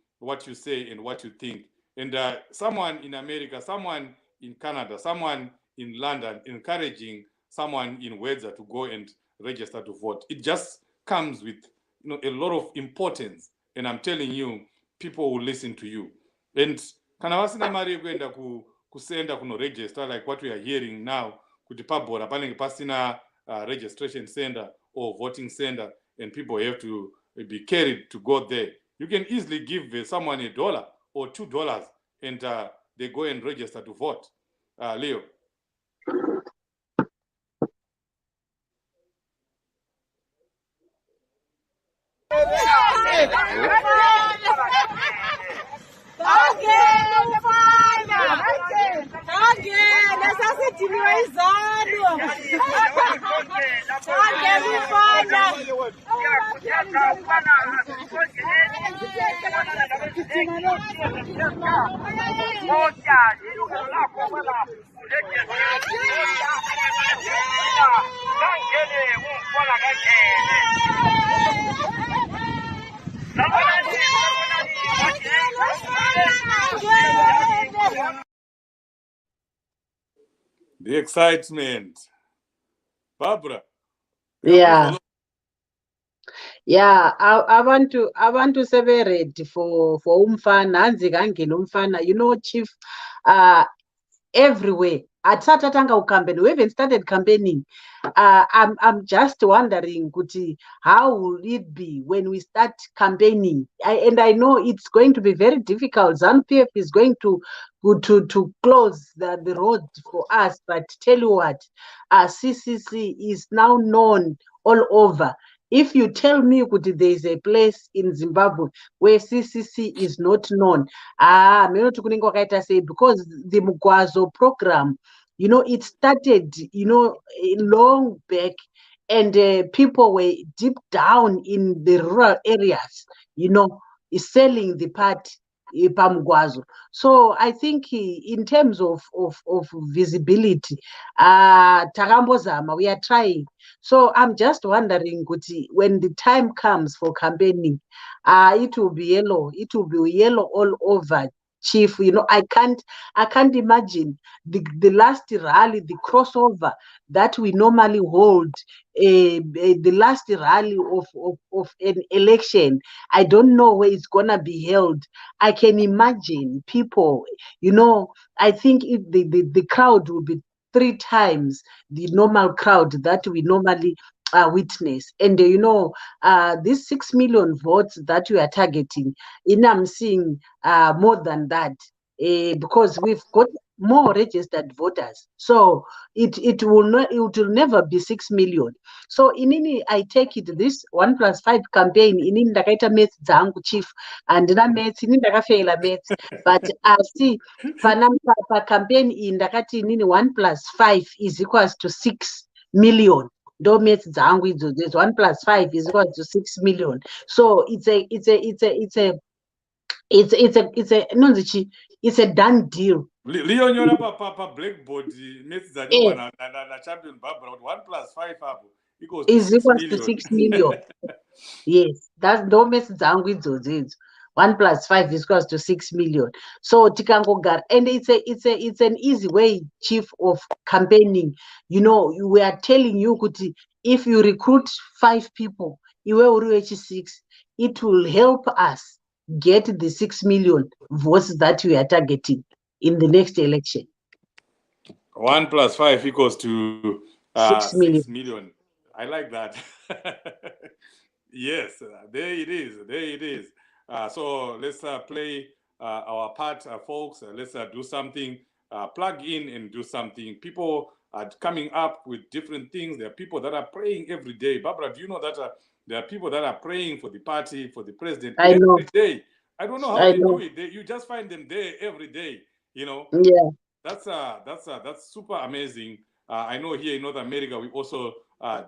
say and what you think. And someone in America, someone in Canada, someone in London encouraging someone in Wedza to go and register to vote. It just comes with a lot of importance. And I'm telling you, people will listen to you. And kana vasina mari yekuenda kusenda kuno register, like what we are hearing now, kuti pabhora panenge pasina registration center or voting center, and people have to be carried to go there. You can easily give someone $1 or $2 and they go and register to vote. Leo. The excitement. Barbara. Yeah. Yeah, abantu sebe ready for umfana, hanzi kangena umfana. Chief, everywhere. Atatanga campaign. We haven't started campaigning. I'm just wondering, Kuti, how will it be when we start campaigning? I know it's going to be very difficult. ZANU-PF is going to close the road for us. But tell you what, CCC is now known all over. If you tell me that there is a place in Zimbabwe where CCC is not known, say because the Mugwazo program, it started, long back, and people were deep down in the rural areas, selling the part. Pamgwazo. So I think in terms of visibility, Takambozama, we are trying. So I'm just wondering, Guti, when the time comes for campaigning, it will be yellow. It will be yellow all over. Chief, I can't imagine the last rally, the crossover that we normally hold, the last rally of an election. I don't know where it's gonna be held. I can imagine people, I think the crowd will be 3 times the normal crowd that we normally witness. And these 6 million votes that we are targeting, I'm seeing more than that, because we've got more registered voters. So it will never be 6 million. So I take it this 1+5 campaign inini ndakaita maths dzangu chief, andina maths, inini ndakafeila maths, but see pa campaign iyi ndakati inini 1+5 is equals to 6 million. Ndo maths dzangu idzodzo, 1+5 is equals to 6 million. So it's a done deal. Leon papa blackboard maths dzanyoba na champion Barbara 1+5 hapo is equals to 6 million. Yes, that's no maths dzangu idzodzo. 1+5 is equals to 6 million. So tikangogara, and it's an easy way, chief, of campaigning. We are telling you, Kuti, if you recruit 5 people, it will help us get the 6 million votes that we are targeting in the next election. 1+5 equals to 6 million. I like that. Yes, there it is. So let's play our part, folks. Let's do something, plug in and do something. People are coming up with different things. There are people that are praying every day. Barbara, do you know that there are people that are praying for the party, for the president every day? I don't know how they do it. You just find them there every day. Yeah. That's super amazing. I know here in North America we also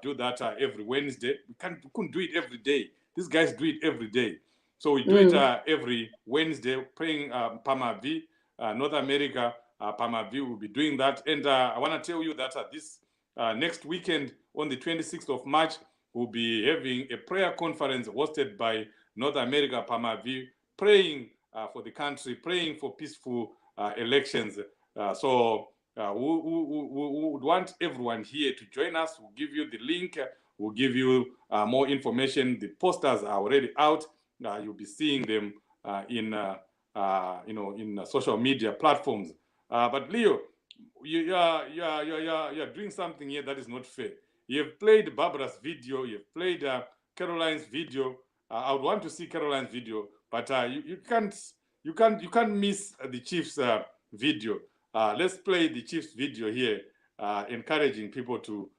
do that every Wednesday. We couldn't do it every day. These guys do it every day. So we do it every Wednesday, praying Pama V. North America, Pama V will be doing that. And I want to tell you that this next weekend, on the 26th of March, we'll be having a prayer conference hosted by North America, Pama V, praying for the country, praying for peaceful elections. So we would want everyone here to join us. We'll give you the link. We'll give you more information. The posters are already out. You'll be seeing them in social media platforms. But Leo, you're doing something here that is not fair. You've played Barbara's video. You've played Caroline's video. I would want to see Caroline's video, but you can't miss the Chief's video. Let's play the Chief's video here, encouraging people to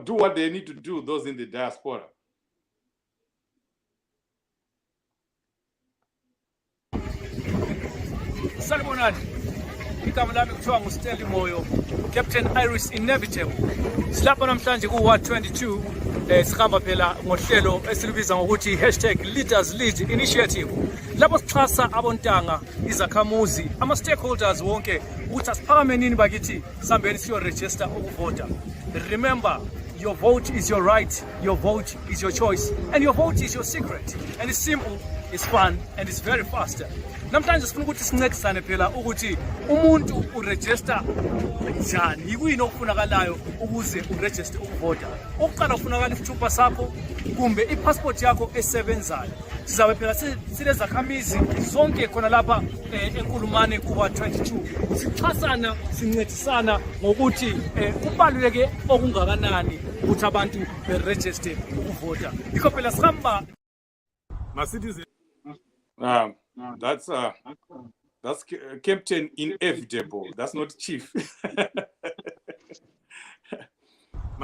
do what they need to do. Those in the diaspora. Salmonad, igama lami kuthiwa nguSteli Moyo, Captain Iris Inevitable. Silapha namhlanje ku-Ward 22 sikhamba phela ngohlelo esilibiza ngokuthi #LeadersLead Initiative. Lapho sixhasa abontanga, izakhamuzi, ama-stakeholders wonke ukuthi asiphakame nini bakithi sambeni siyo-register ukuvota. Remember, your vote is your right, your vote is your choice, and your vote is your secret. And it's simple, it's fun, and it's very fast. Namhlanje sifuna ukuthi sincedisane phela ukuthi umuntu uregister njani, yikuyini okufunakalayo ukuze uregister ukuvota. Okuqala kufunakala isithupha sakho kumbe ipassport yakho esebenzayo. Sizabe phela silezakhamizi zonke khona lapha eNkulumane ku-Ward 22. Sixhasana, sincedisana ngokuthi kubaluleke okungakanani ukuthi abantu beregister ukuvota. Yikho phela sihamba Ma-citizen. That's Captain Inevitable. That's not Chief.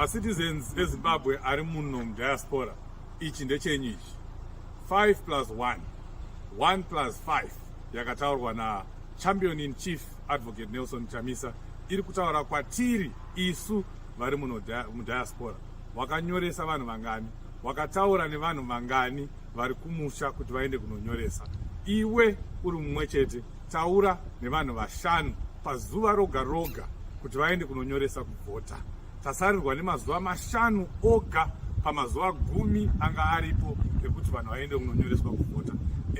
citizens eZimbabwe ari muno diaspora ichi ndechenyi ichi 5 plus 1 1 plus 5 yakataurwa na champion in chief advocate Nelson Chamisa iri kutaura kwatiri isu vari muno mudiaspora. Wakanyoresa vanhu vangani, wakataura nevanhu vangani vari kumusha kuti vaende kunonyoresa. Iwe uri mumwe chete, taura nevanhu vashanu pazuva roga roga kuti vaende kunonyoresa kuvhota. Tasarirwa nemazuva mashanu oga pamazuva 10 anga aripo ekuti vanhu vaende kunonyoreswa kuvhota.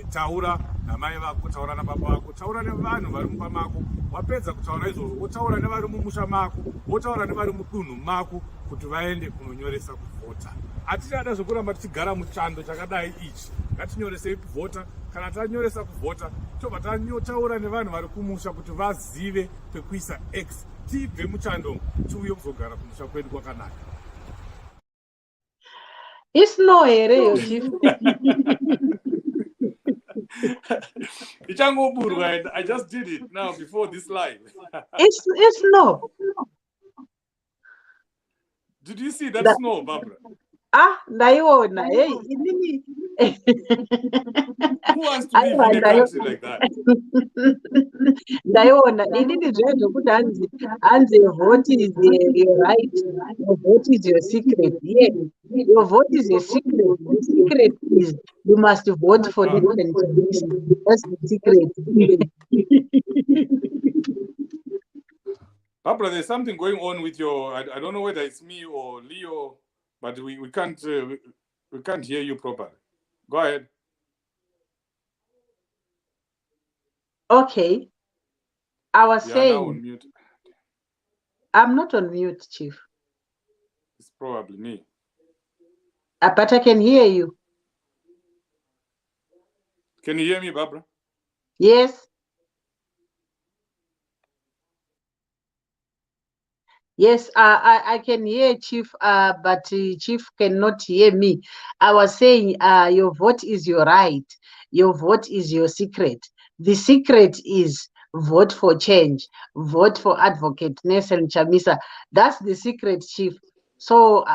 Taura namai vako, taura nababa vako, taura nevanhu vari mumba mako. Wapedza kutaura izvozvo, wotaura nevari mumusha mako, wotaura nevari mudunhu mako kuti vaende kunonyoresa kuvhota. Hatichada zvokuramba tichigara muchando chakadai ichi. Ngatinyoresei kuvhota. Kana tanyoresa kuvhota, tobva taura nevanhu vari kumusha kuti vazive pekuisa X. Tibve muchando tiuye kuzogara kumusha kwedu kwakanaka. Isno here yo chief. I just did it now before this live. It's no. Did you see that snow, Barbara? Ndaiona. Hey, inini. Who wants to live in a country like that? Ndaiona. Inini zvezvo kuti hanzi your vote is your right. Your vote is your secret. Yeah. Your vote is your secret. The secret is you must vote for different things. That's the secret. Barbara, there's something going on with your. I don't know whether it's me or Leo, but we can't hear you properly. Go ahead. Okay. I was saying. Now on mute. I'm not on mute, Chief. It's probably me. But I can hear you. Can you hear me, Barbara? Yes. Yes, I can hear Chief, but Chief cannot hear me. I was saying your vote is your right. Your vote is your secret. The secret is vote for change. Vote for Advocate Nelson Chamisa. That's the secret, Chief. So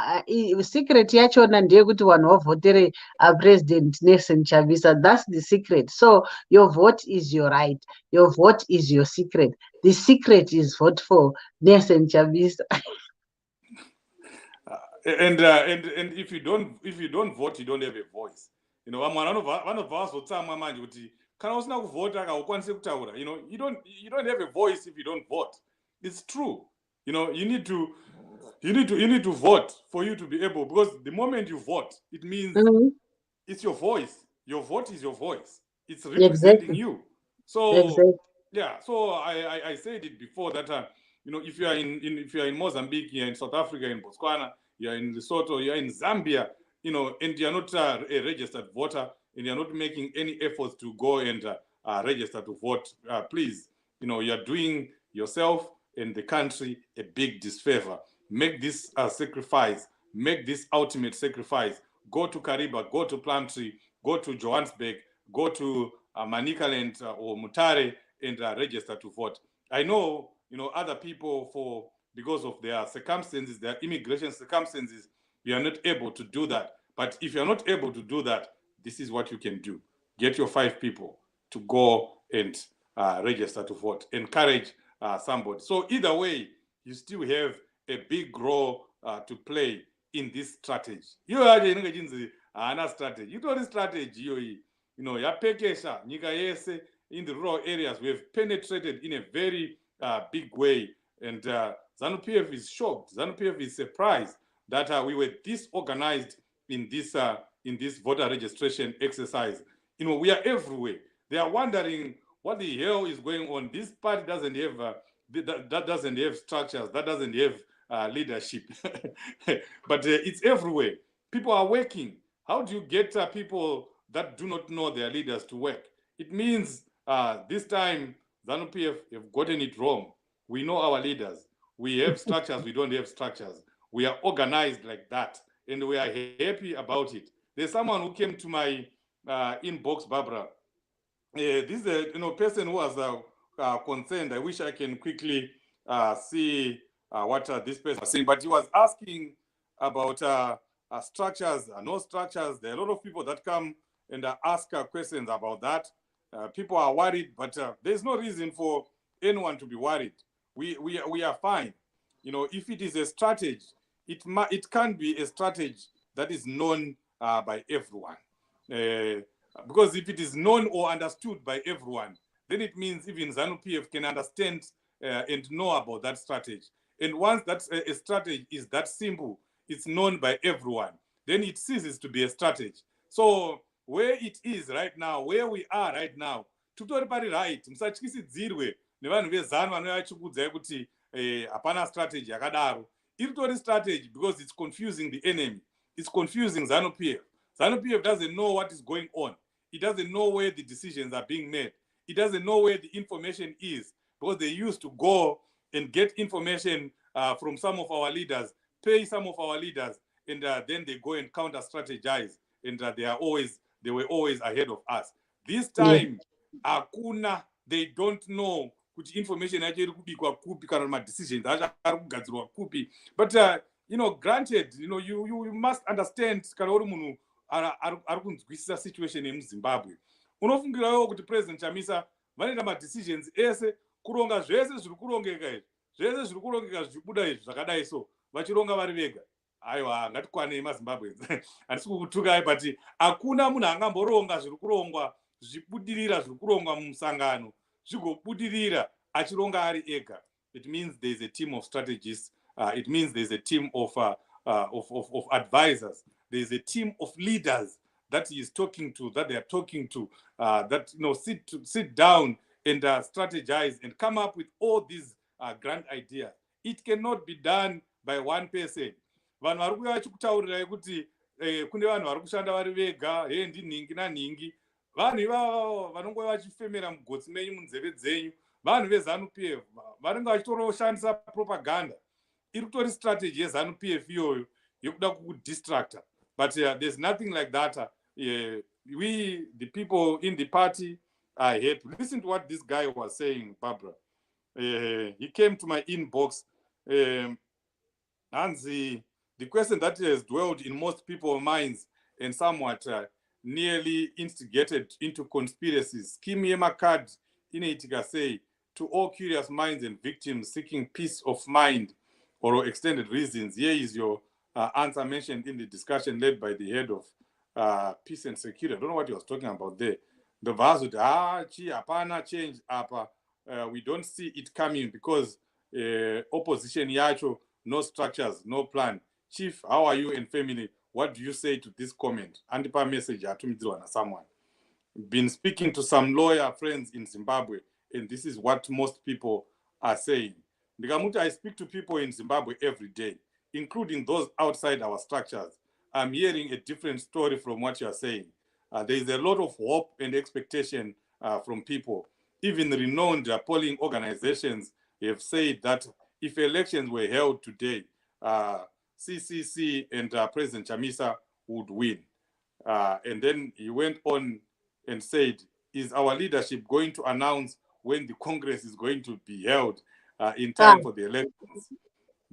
secret yachona ndiye kuti vanhu vavhotere President Nelson Chamisa. That's the secret. So your vote is your right. Your vote is your secret. The secret is vote for Nelson Chamisa. And if you don't vote, you don't have a voice. You know, one of us would say, kana usina kuvhota kaukwanise kutaura. You know, you don't have a voice if you don't vote. It's true. You know, you need to vote for you to be able, because the moment you vote, it means it's your voice. Your vote is your voice. It's representing you. So yeah. So I said it before that you know, if you are in Mozambique, you're in South Africa, in Botswana, you're in Lesotho, you're in Zambia, you know, and you're not a registered voter, and you're not making any efforts to go and register to vote, please, you know, you're doing yourself and the country a big disfavor. Make this sacrifice. Make this ultimate sacrifice. Go to Kariba, go to Plumtree, go to Johannesburg, go to Manicaland or Mutare and register to vote. I know, you know, other people, because of their circumstances, their immigration circumstances, you are not able to do that. But if you're not able to do that, this is what you can do. Get your 5 people to go and register to vote. Encourage somebody. So either way, you still have a big role to play in this strategy. You are a strategy. You know the strategy, you know, yapekesha nyika yese in the rural areas. We have penetrated in a very big way, and ZANU-PF is shocked. ZANU-PF is surprised that we were disorganized in this voter registration exercise. You know, we are everywhere. They are wondering what the hell is going on. This party doesn't have that doesn't have structures. That doesn't have leadership. But it's everywhere. People are working. How do you get people that do not know their leaders to work? It means this time ZANU-PF have gotten it wrong. We know our leaders. We have structures. We don't have structures. We are organized like that, and we are happy about it. There's someone who came to my inbox, Barbara. This is a person who was concerned. I wish I can quickly see what this person was saying, but he was asking about structures, no structures. There are a lot of people that come and ask questions about that. People are worried, but there's no reason for anyone to be worried. We are fine. You know, if it is a strategy, it can be a strategy that is known by everyone. Because if it is known or understood by everyone, then it means even ZANU-PF can understand and know about that strategy. And once that a strategy is that simple, it's known by everyone, then it ceases to be a strategy. So where it is right now, where we are right now, tutori pari right, musatyisidzirwe nevanhu vezanu vanouya vachikuudzai kuti hapana strategy yakadaro. Iritori strategy because it's confusing the enemy. It's confusing ZANU-PF. ZANU-PF doesn't know what is going on. It doesn't know where the decisions are being made. It doesn't know where the information is, because they used to go and get information from some of our leaders, pay some of our leaders, and then they go and counter strategize, and they were always ahead of us. This time, akuna, they don't know which information decisions. But you know, granted, you know, you must understand the situation in Zimbabwe. Unofungira kuti President Chamisa vanoita ma-decisions ese kuronga zvese zviri kurongeka izvi, zvese zviri kurongeka zvichibuda izvi zvakadai so vachironga vari vega. Aiwa, ngatikwanei maZimbabwe. Handisi kukutukai, but hakuna munhu angamboronga zviri kurongwa zvichibudirira zviri kurongwa mumusangano zvigobudirira achironga ari ega. It means there is a team of strategists. It means there is a team of advisors. There is a team of leaders that he is talking to, that they are talking to, that, you know, sit down and strategize and come up with all these grand ideas. It cannot be done by one person. Vanhu vari kuuya vachikutaurirai kuti kune vanhu vari kushanda vari vega, ndinhingi nanhingi. Vanhu ivavo vanongova vachifemera mugotsi menyu munzeve dzenyu, vanhu veZANU-PF vanenge vachitoroshandisa propaganda. Iri kutori strategy yeZANU-PF iyoyo yokuda kukudistracta. But there's nothing like that. We, the people in the party, are happy. Listen to what this guy was saying, Barbara. He came to my inbox. And the question that has dwelled in most people's minds and somewhat nearly instigated into conspiracies. Scheme Yemakad inoitika say, to all curious minds and victims seeking peace of mind or extended reasons. Here is your answer mentioned in the discussion led by the head of peace and security. I don't know what he was talking about there. The verse would, hapana change apa. We don't see it coming because opposition yacho, no structures, no plan. Chief, how are you and family? What do you say to this comment? Andipa message atumidzirwa someone. Been speaking to some lawyer friends in Zimbabwe, and this is what most people are saying. Ndikamuti, I speak to people in Zimbabwe every day, including those outside our structures. I'm hearing a different story from what you are saying. There is a lot of hope and expectation from people. Even renowned polling organizations have said that if elections were held today, CCC and President Chamisa would win. And then he went on and said, is our leadership going to announce when the Congress is going to be held in time for the elections?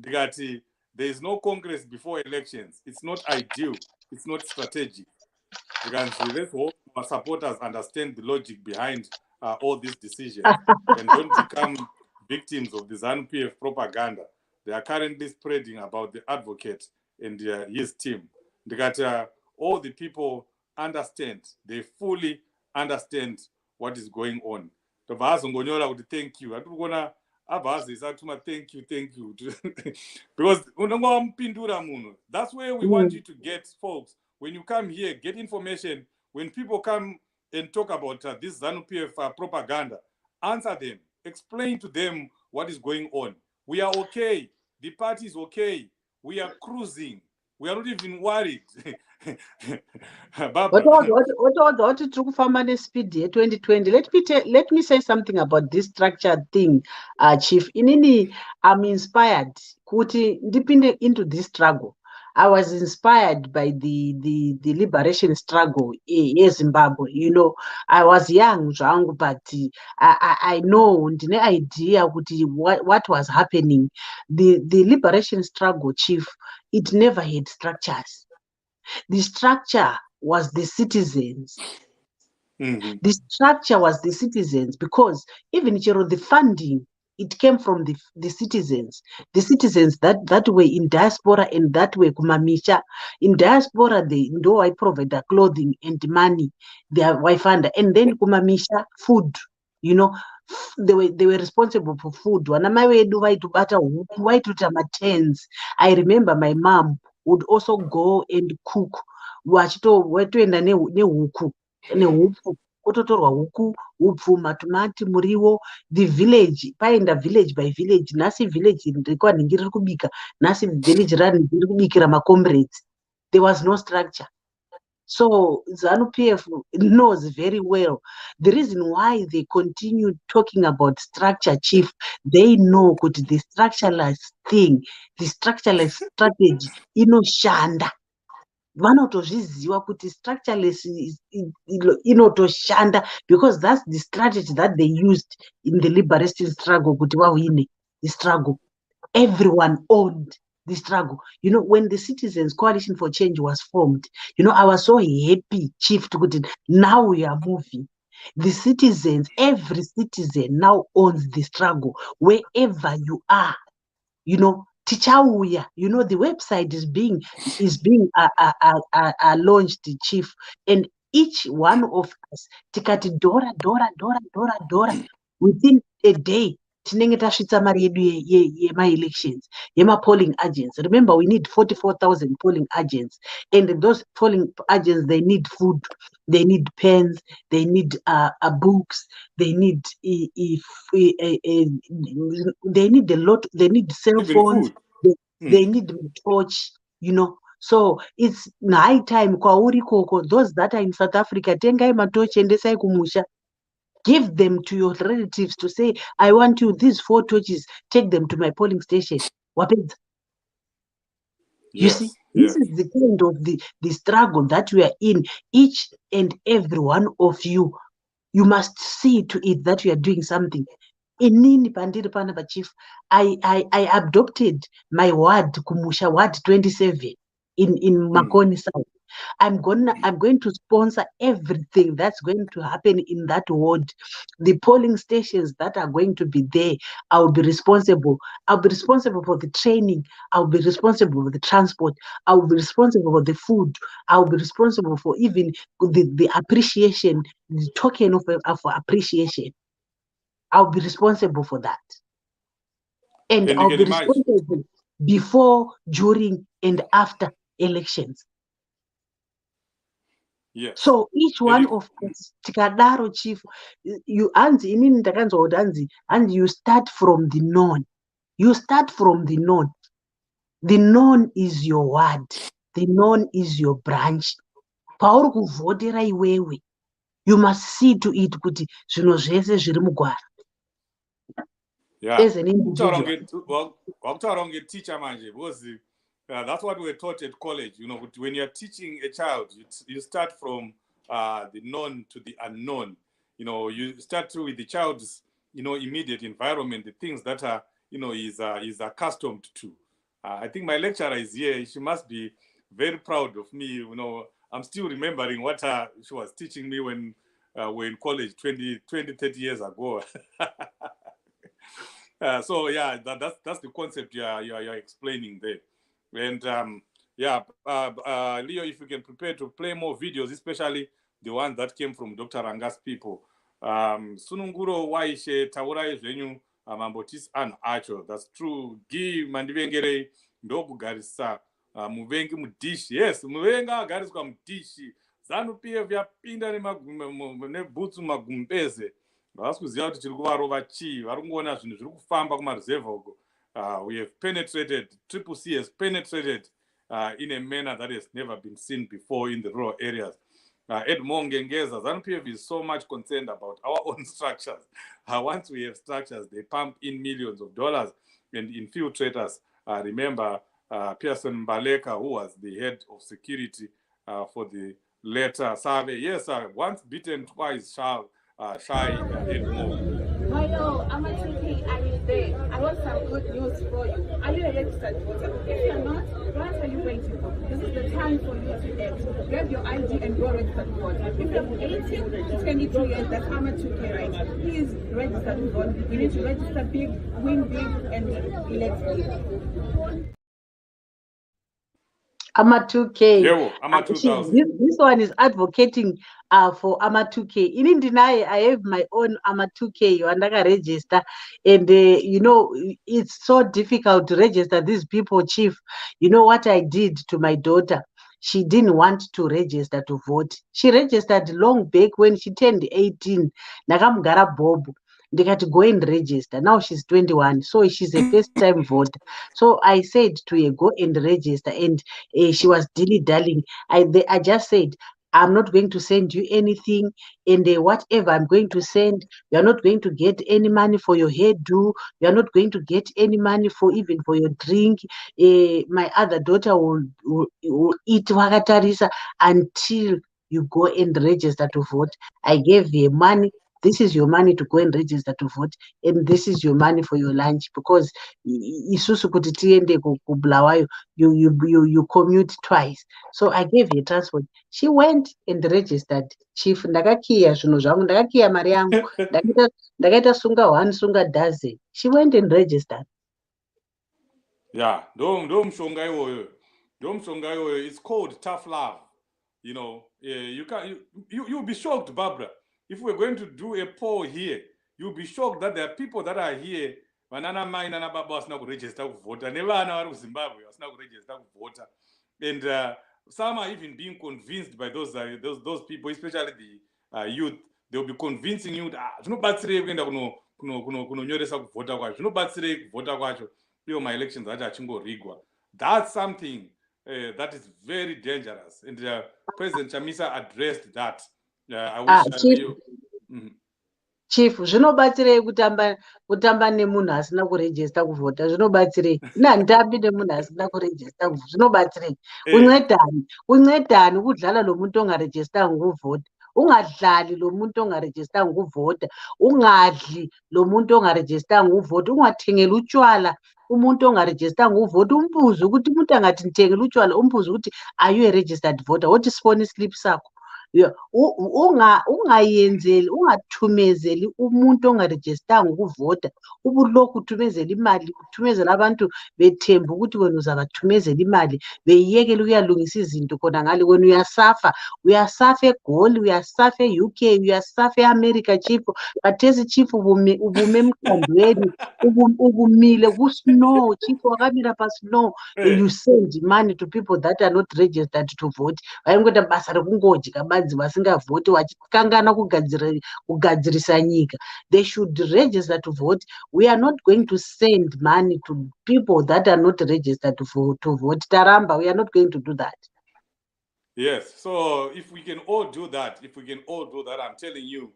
Digati, there is no Congress before elections. It's not ideal. It's not strategic. Because let's hope our supporters understand the logic behind all these decisions and don't become victims of the ZANU-PF propaganda. They are currently spreading about the advocate and his team. Digati, all the people understand. They fully understand what is going on. The Vaz Ngonyora would thank you. I don't want to thank you. Because that's where we want you to get, folks. When you come here, get information. When people come and talk about this ZANU-PF propaganda, answer them. Explain to them what is going on. We are okay. The party is okay. We are cruising. We are not even worried. What tiri kufamba nespeed ye2020. Let me say something about this structured thing, Chief. Inini, I'm inspired kuti ndipinde into this struggle. I was inspired by the liberation struggle in Zimbabwe. You know, I was young, but I know the idea what was happening. The liberation struggle, chief, it never had structures. The structure was the citizens. Mhm. The structure was the citizens, because even the funding, it came from the citizens. The citizens that were in diaspora and that were kumamisha. In diaspora, they know I provide the clothing and money, their wife and then kumamisha food. You know, they were responsible for food. Wanamai wedu vaitubata huku, vaituita matens. I remember my mom would also go and cook. Watoenda nehuku nehupfu, kutotorwa huku, upfu, matomati, muriwo. The village, paenda village by village. Nasi village ndikwanhingi riri kubika, nasi village rani riri kubikira macomrades. There was no structure. So ZANU-PF knows very well the reason why they continue talking about structure, chief. They know the structureless thing, the structureless strategy inoshanda. Vanotozviziva kuti structureless inotoshanda, because that's the strategy that they used in the liberation struggle kuti vawine the struggle. Everyone owned the struggle. You know, when the Citizens Coalition for Change was formed, you know, I was so happy, chief, to now we are moving. The citizens, every citizen now owns the struggle wherever you are. You know, Tichauya, you know, the website is being launched, chief, and each one of us tikati dora within a day tinenge tasvitsa mari yedu yema-elections, yema-polling agents. Remember, we need 44,000 polling agents, and those polling agents, they need food, they need pens, they need books, they need they need a lot, they need cell phones, they need torch, you know. So it's high time kwauri koko, those that are in South Africa, tengai matochi endesai kumusha. Give them to your relatives to say, I want you, these 4 torches, take them to my polling station. Wapens. You see, this is the kind of the struggle that we are in. Each and every one of you, you must see to it that you are doing something. Inini pandiri panapa, chief, I adopted my ward, Kumusha Ward 27 in Makoni South. I'm going to sponsor everything that's going to happen in that ward. The polling stations that are going to be there, I'll be responsible. I'll be responsible for the training. I'll be responsible for the transport. I'll be responsible for the food. I'll be responsible for even the appreciation, the token of appreciation. I'll be responsible for that. And I'll be responsible before, during, and after elections. Yes. So each one of us, tikadaro, chief, you anzi inini ndakanzwa kuti anzi, and you start from the known. You start from the known. The known is your ward. The known is your branch. Pauri kuvhotera iwewe, you must see to it kuti zvinhu zvese zviri mugwara. As an individual. Wakutaura teacher manje, because that's what we were taught at college. You know, when you're teaching a child, you start from the known to the unknown. You know, you start with the child's, you know, immediate environment, the things that are, you know, is accustomed to. I think my lecturer is here. She must be very proud of me. You know, I'm still remembering what she was teaching me when we were in college 20, 30 years ago. So yeah, that's the concept you're explaining there. And Leo, if you can prepare to play more videos, especially the ones that came from Dr. Ranga's people. Sununguro waishe taurai zvenyu mambotis an acho. That's true. Gi mandivengere ndokugarisa muvengi mudishi. Yes, muvenga gariswa mudishi. ZANU-PF yapinda nebhutsu magumbeze. Vasikuziva kuti tiri kuvarova chii, vari kungoona zvinhu zviri kufamba kumareserve uko. We have penetrated, Triple C has penetrated in a manner that has never been seen before in the rural areas. Edmond Ngengeza, ZANU-PF is so much concerned about our own structures. Once we have structures, they pump in millions of dollars and infiltrate us. Remember, Pearson Mbaleka, who was the head of security for the later survey. Yes, once bitten, twice shy and more. Hello, I'm actually are you there? I want some good news for you. Are you a registered voter? If you're not, what are you waiting for? This is the time for you to act. Grab your ID and go register to vote. If you're 18 to 22 years, that's how much 2K right? Please register to vote. We need to register big, win big, and elect big. AMA 2K. Yeah, AMA 2000. This one is advocating for AMA 2K. In India, I have my own AMA 2K. You register, and you know it's so difficult to register these people, Chief. You know what I did to my daughter? She didn't want to register to vote. She registered long back when she turned 18. Nakamgara Bob. They had to go and register. Now she's 21, so she's a first-time voter. So I said to her, go and register, and she was dilly-dallying. I just said, I'm not going to send you anything, and whatever I'm going to send, you're not going to get any money for your hairdo. You're not going to get any money for even for your drink. My other daughter will eat wakatarisa until you go and register to vote. I gave her money. This is your money to go and register to vote, and this is your money for your lunch, because you commute twice. So I gave her transport. She went and registered. Chief, ndakakiya zvinhu zvangu, ndakakiya mari yangu, ndakaita sunga 1 sunga dozen. She went and registered. Yeah, ndomshonga iwoyo. It's called tough love. You know, you'll be shocked, Barbara. If we're going to do a poll here, you'll be shocked that there are people that are here. Vanana mai nana baba wasina kuregister kuvota. Nevana vari kuZimbabwe vasina kuregister kuvota. And some are even being convinced by those people, especially the youth. They'll be convincing you that zvinobatsirei kuenda kunonyoresa kuvota kwacho. Zvinobatsirei kuvota kwacho. My elections are achingorigwa. That's something that is very dangerous. And President Chamisa addressed that. I wish Chief, zvinobatsirei kutamba nemunhu asina kurejista kuvhota? Zvinobatsirei? Inandambi nemunhu asina kurejista kuvhota. Zvinobatsirei? Uncedani kudlala lo muntu ongarejistanga kuvhota? Ungadlali lo muntu ongarejistanga kuvhota. Ungadli lo muntu ongarejistanga kuvhota. Ungathengeli utshwala umuntu ongarejistanga kuvhota. Umbuzo ukuthi umuntu angathi ngithengela utshwala, umbuzo ukuthi are you a registered voter? What is phone slip sakho? Ungayenzeli, ungathumezeli umuntu ongarejistanga ukuvota. Ubulokhu uthumezela imali, uthumezela abantu bethemba ukuthi wena uzabathumezela imali, beyiyekele ukuyalungisa izinto khona ngale. Wena uyasafa eGoli, uyasafa eUK, uyasafa eAmerica, Chief. Kathesi Chief ubume emkhandweni, ubumile ku-snow, Chief, wakamira pa-snow. You send money to people that are not registered to vote. Vaingoita basa rekungodya badzi vasingavhoti vachikangana kugadzirisa nyika. They should register to vote. We are not going to send money to people that are not registered to vote. Taramba, we are not going to do that. Yes, so if we can all do that, I'm telling you,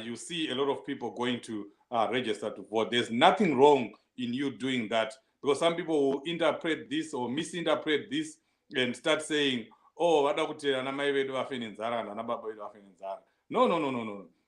you see a lot of people going to register to vote. There's nothing wrong in you doing that, because some people will interpret this or misinterpret this and start saying, oh, vada kuti ana mai vedu vafe nenzara, ana baba vedu vafe nenzara. No.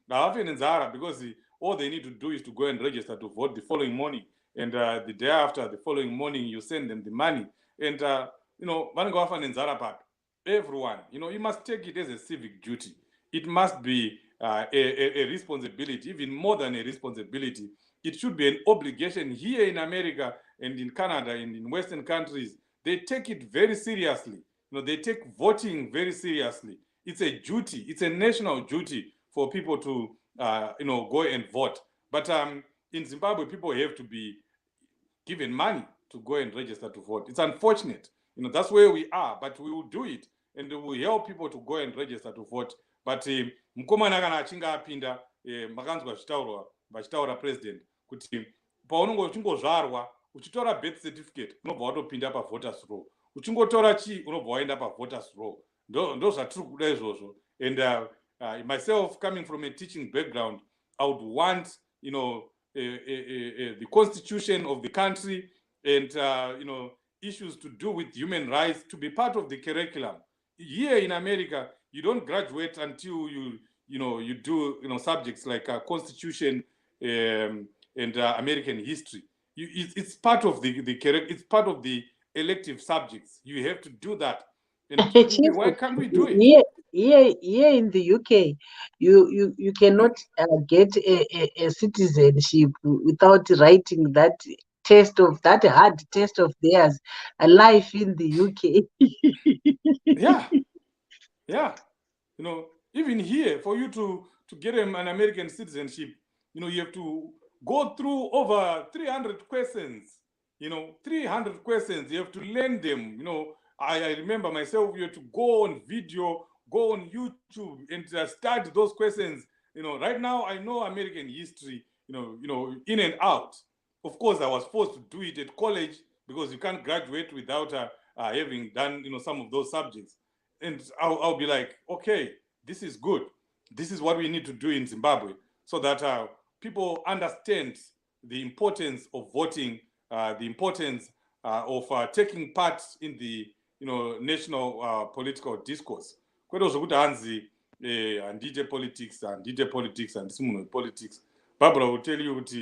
Vafe nenzara because all they need to do is to go and register to vote the following morning, and the day after, the following morning, you send them the money, and vanenge vafa nenzara papi. Everyone, you must take it as a civic duty. It must be a responsibility, even more than a responsibility. It should be an obligation. Here in America and in Canada and in Western countries, they take it very seriously. They take voting very seriously. It's a duty. It's a national duty for people to, go and vote. But in Zimbabwe, people have to be given money to go and register to vote. It's unfortunate. That's where we are, but we will do it, and we will help people to go and register to vote. But mukomana kana achinga apinda makanzwa vachitaura president kuti paunongo uchingozvarwa uchitora birth certificate unobva watopinda pavoters roll, uchingotora unobva waenda pavoters roll. Ndo zvatiri kuda izvozvo. And myself, coming from a teaching background, I would want the constitution of the country and issues to do with human rights to be part of the curriculum. Here in America, you don't graduate until you do subjects like Constitution and American history. It's part of it's part of the elective subjects. You have to do that. And Chief, why can't we do it? here in the UK, you cannot get a citizenship without writing that hard test of theirs, a life in the UK. Yeah. Even here, for you to get an American citizenship, you have to go through over 300 questions. 300 questions. You have to learn them. I remember myself, you have to go on video, go on YouTube and study those questions. Right now I know American history, in and out. Of course, I was forced to do it at college because you can't graduate without having done, some of those subjects. And I'll be like, okay, this is good. This is what we need to do in Zimbabwe so that people understand the importance of voting, the importance of taking part in the national political discourse. Kwete zvokuti hanzi handite politics handisi munhu wepolitics. Barbara will tell you that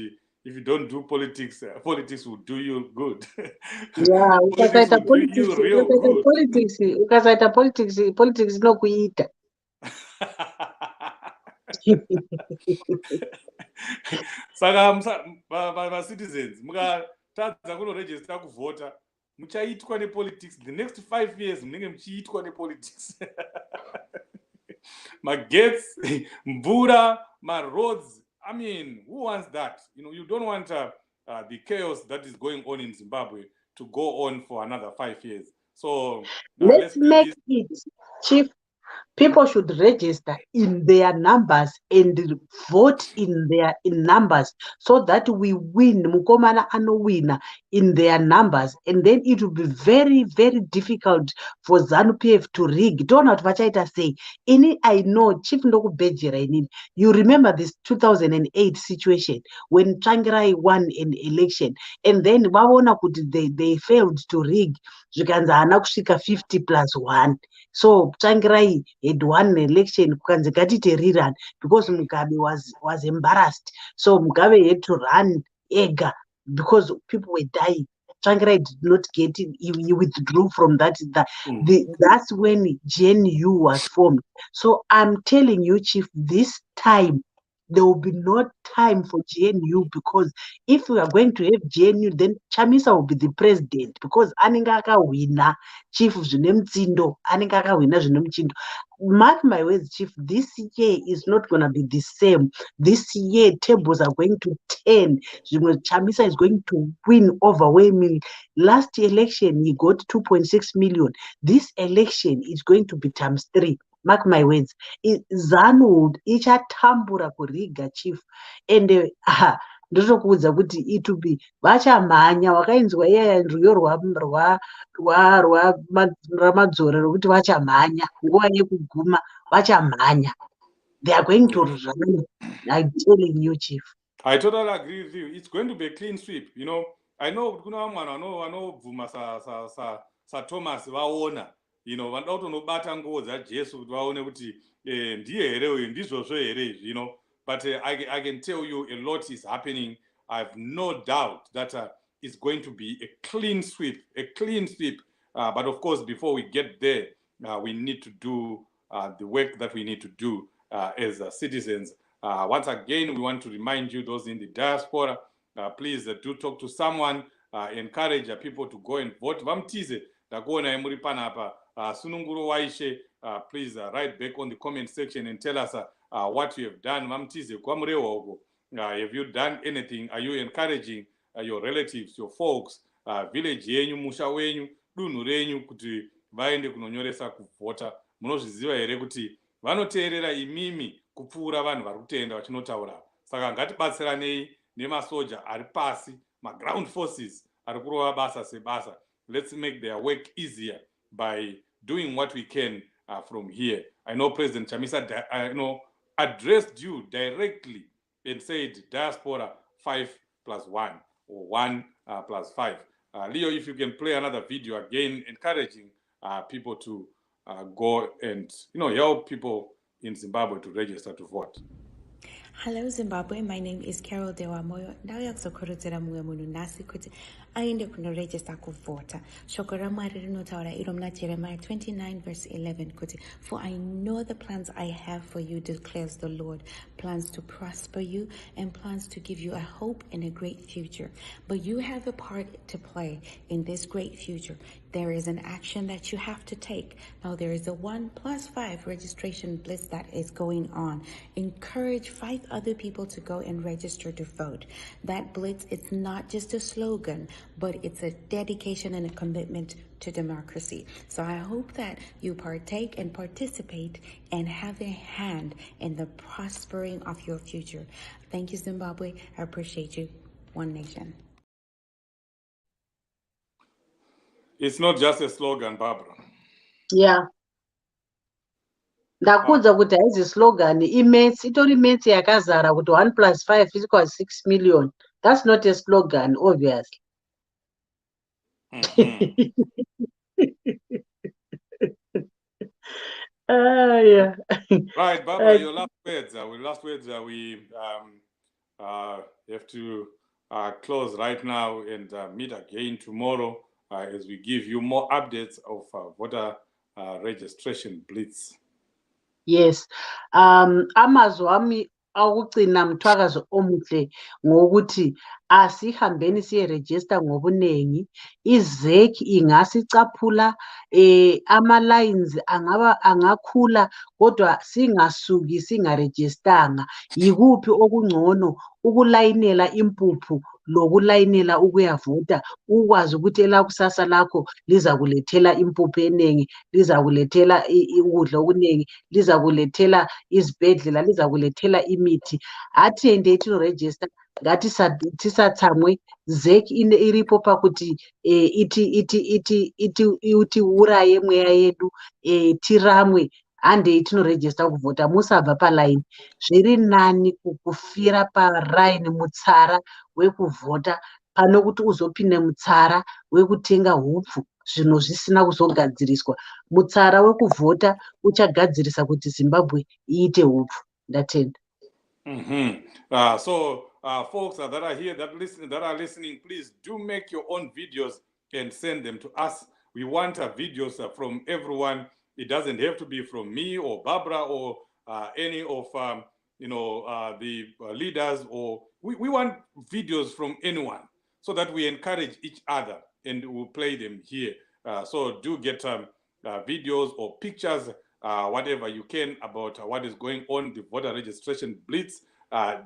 if you don't do politics, politics will do you good. Yeah, Politics will do you real good. ukasaita politics inokuita. Saka citizens mukatadza kunoregister kuvhota muchaitwa nepolitics the next 5 years, munenge muchiitwa nepolitics. Magetsi, mvura, roads. I mean, who wants that? You don't want the chaos that is going on in Zimbabwe to go on for another 5 years. So let's make it, Chief. People should register in their numbers and vote in numbers so that we win. Mukomana anowina in their numbers, and then it will be very, very difficult for ZANU-PF to rig. Don't know what vachaita say. I know Chief Ndoku Bejira. You remember this 2008 situation when Tsvangirai won an election, and then wawona kuti they failed to rig. Zvikanzi hana kusvika 50+1. So Tsvangirai had won an election kukanzi ngatite rerun because Mugabe was embarrassed. So Mugabe had to run ega because people were dying. Tsvangirai did not get it. He withdrew from that. That's when GNU was formed. So I'm telling you, Chief, this time there will be no time for GNU, because if we are going to have GNU, then Chamisa will be the president, because anenge akawina Chief zvinemtsindo, anenge akawina zvinemtsindo. Mark my words, Chief, this year is not going to be the same. This year tables are going to turn. Chamisa is going to win overwhelmingly. Last election he got 2.6 million. This election is going to be ×3. Mark my words. ZANU ichatambura kuriga, Chief, and ndotokuudza kuti it will be vachamhanya. Wakainzwa iya rwiyo rwamadzora rokuti vachamhanya nguva yekuguma, vachamhanya. They are going to run. I'm telling you, Chief. I totally agree with you. It's going to be a clean sweep. I know kuna vamwana vanovhuma sa Thomas vaona, vanoda kutonobata nguo dzaJesu kuti vaone kuti ndiye here uyu, ndizvozvo here izvi, but I can tell you a lot is happening. I have no doubt that it's going to be a clean sweep. But of course, before we get there, we need to do the work that we need to do as citizens. Once again, we want to remind you, those in the diaspora, please do talk to someone, encourage people to go and vote. Vamtize ndakuona muri panapa Sununguru Waishe, please write back on the comment section and tell us what you have done. Vamtize kwamurewa uko. Have you done anything? Are you encouraging your relatives, your folks, village yenyu, musha wenyu, dunhu renyu kuti vaende kunonyoresa kuvhota? Munozviziva here kuti vanoteerera imimi kupfuura vanhu vari kutenda vachinotaura. Saka ngatibatsiranei nemasoja ari pasi, ground forces ari kurova basa sebasa. Let's make their work easier by doing what we can from here. I know President Chamisa addressed you directly and said diaspora 5+1 or 1+5. Leo, if you can play another video again, encouraging people to go and help people in Zimbabwe to register to vote. Hello Zimbabwe, my name is Carol Dewamoyo. Ndauya kuzokurudzira mumwe munhu nhasi kuti aende kunoregister kuvhota. Shoko raMwari rinotaura iro muna Jeremiah 29 verse 11 kuti, for I know the plans I have for you, declares the Lord, plans to prosper you and plans to give you a hope and a great future. But you have a part to play in this great future. There is an action that you have to take. Now there is a 1+5 registration blitz that is going on. Encourage 5 other people to go and register to vote. That blitz, it's not just a slogan, but it's a dedication and a commitment to democracy. So I hope that you partake and participate and have a hand in the prospering of your future. Thank you, Zimbabwe. I appreciate you. One nation. It's not just a slogan, Barbara. Yeah. Ndakuudza kuti haizi slogan imets itori mets yakazara kuti 1+5 = 6 million. That's not a slogan, obviously. Yeah. Right, Barbara, your last words. We have to close right now and meet again tomorrow as we give you more updates of voter registration blitz. Yes. Amazwi ami awugcina mthwakazi omuhle ngokuthi asihambeni siyeregister ngobunengi. IZEC ingasicaphula ama lines angakhula kodwa singasuki singarejistanga. Yikuphi okungcono ukulayinela impuphu lokulayinela ukuyavota, ukwazi ukuthi elakusasa lakho liza kulethela impuphu enengi, liza kulethela ukudla okuningi, liza kulethela izibhedlela, liza kulethela imithi. Athi ende register ngathi tisatsamwe ZEC iripo pakuti iti uraye mweya yedu tiramwe hande tinoregister kuvhota. Musabva paline, zviri nani kufira paraini mutsara wekuvhota pano kuti uzopinda mutsara wekutenga hupfu, zvinhu zvisina kuzogadziriswa. Mutsara wekuvhota uchagadzirisa kuti Zimbabwe iite hupfu. Ndatenda. So folks that are here that are listening, please do make your own videos and send them to us. We want videos from everyone. It doesn't have to be from me or Barbara or any of the leaders, or we want videos from anyone so that we encourage each other and we'll play them here. So do get videos or pictures, whatever you can, about what is going on, the voter registration blitz.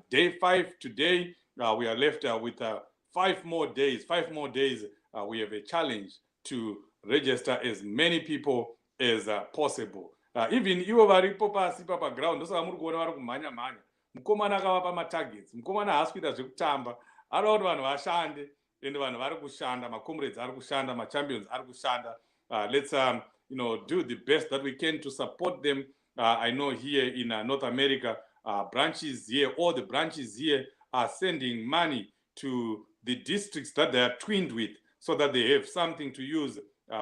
Day 5 today, we are left with 5 more days. 5 more days, we have a challenge to register as many people as possible. Even ivo varipo pasi paground ndosaka muri kuona vari kumhanya mhanya. Mukomana akavapa matargets, mukomana haasi kuita zvekutamba, ari kuti vanhu vashande ende vanhu vari kushanda, macomrades ari kushanda, machampions ari kushanda. Let's do the best that we can to support them. I know here in North America, branches here, all the branches here are sending money to the districts that they are twinned with so that they have something to use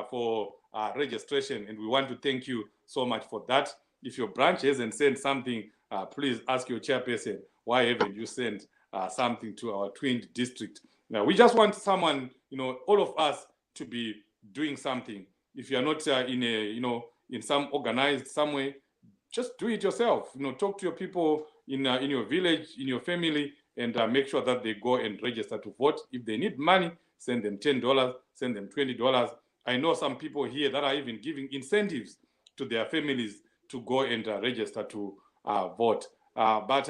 for registration, and we want to thank you so much for that. If your branch hasn't sent something, please ask your chairperson, why haven't you sent something to our twinned district? Now, we just want someone, all of us to be doing something. If you are not in some organized some way, just do it yourself. Talk to your people in your village, in your family, and make sure that they go and register to vote. If they need money, send them $10, send them $20. I know some people here that are even giving incentives to their families to go and register to vote. But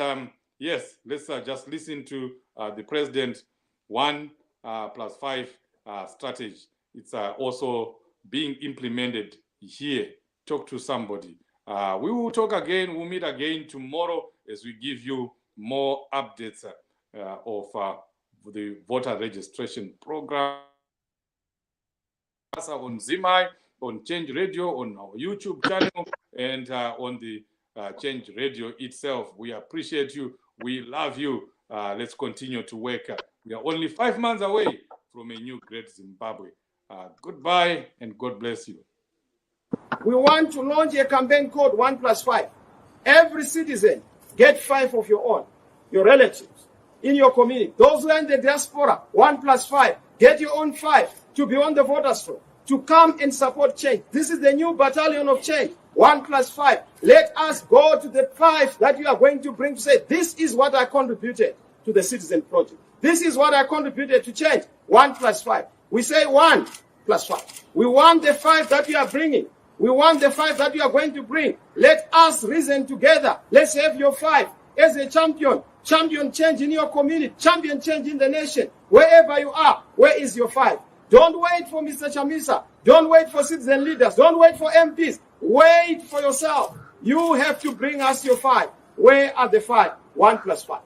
yes, let's just listen to the president 1+5 strategy. It's also being implemented here. Talk to somebody. We will talk again. We'll meet again tomorrow as we give you more updates of the voter registration program on Zimai, on Change Radio, on our YouTube channel, and on the Change Radio itself. We appreciate you. We love you. Let's continue to work. We are only 5 months away from a new great Zimbabwe. Goodbye and God bless you. We want to launch a campaign called 1+5. Every citizen get 5 of your own, your relatives, in your community. Those who are in the diaspora, 1+5. Get your own 5 to be on the voters' roll, to come and support change. This is the new battalion of change, 1+5. Let us go to the 5 that you are going to bring to say, this is what I contributed to the citizen project. This is what I contributed to change, 1+5. We say 1+5. We want the 5 that you are bringing. We want the 5 that you are going to bring. Let us reason together. Let's have your 5 as a champion. Champion change in your community. Champion change in the nation. Wherever you are, where is your 5? Don't wait for Mr. Chamisa. Don't wait for citizen leaders. Don't wait for MPs. Wait for yourself. You have to bring us your 5. Where are the 5? 1+5.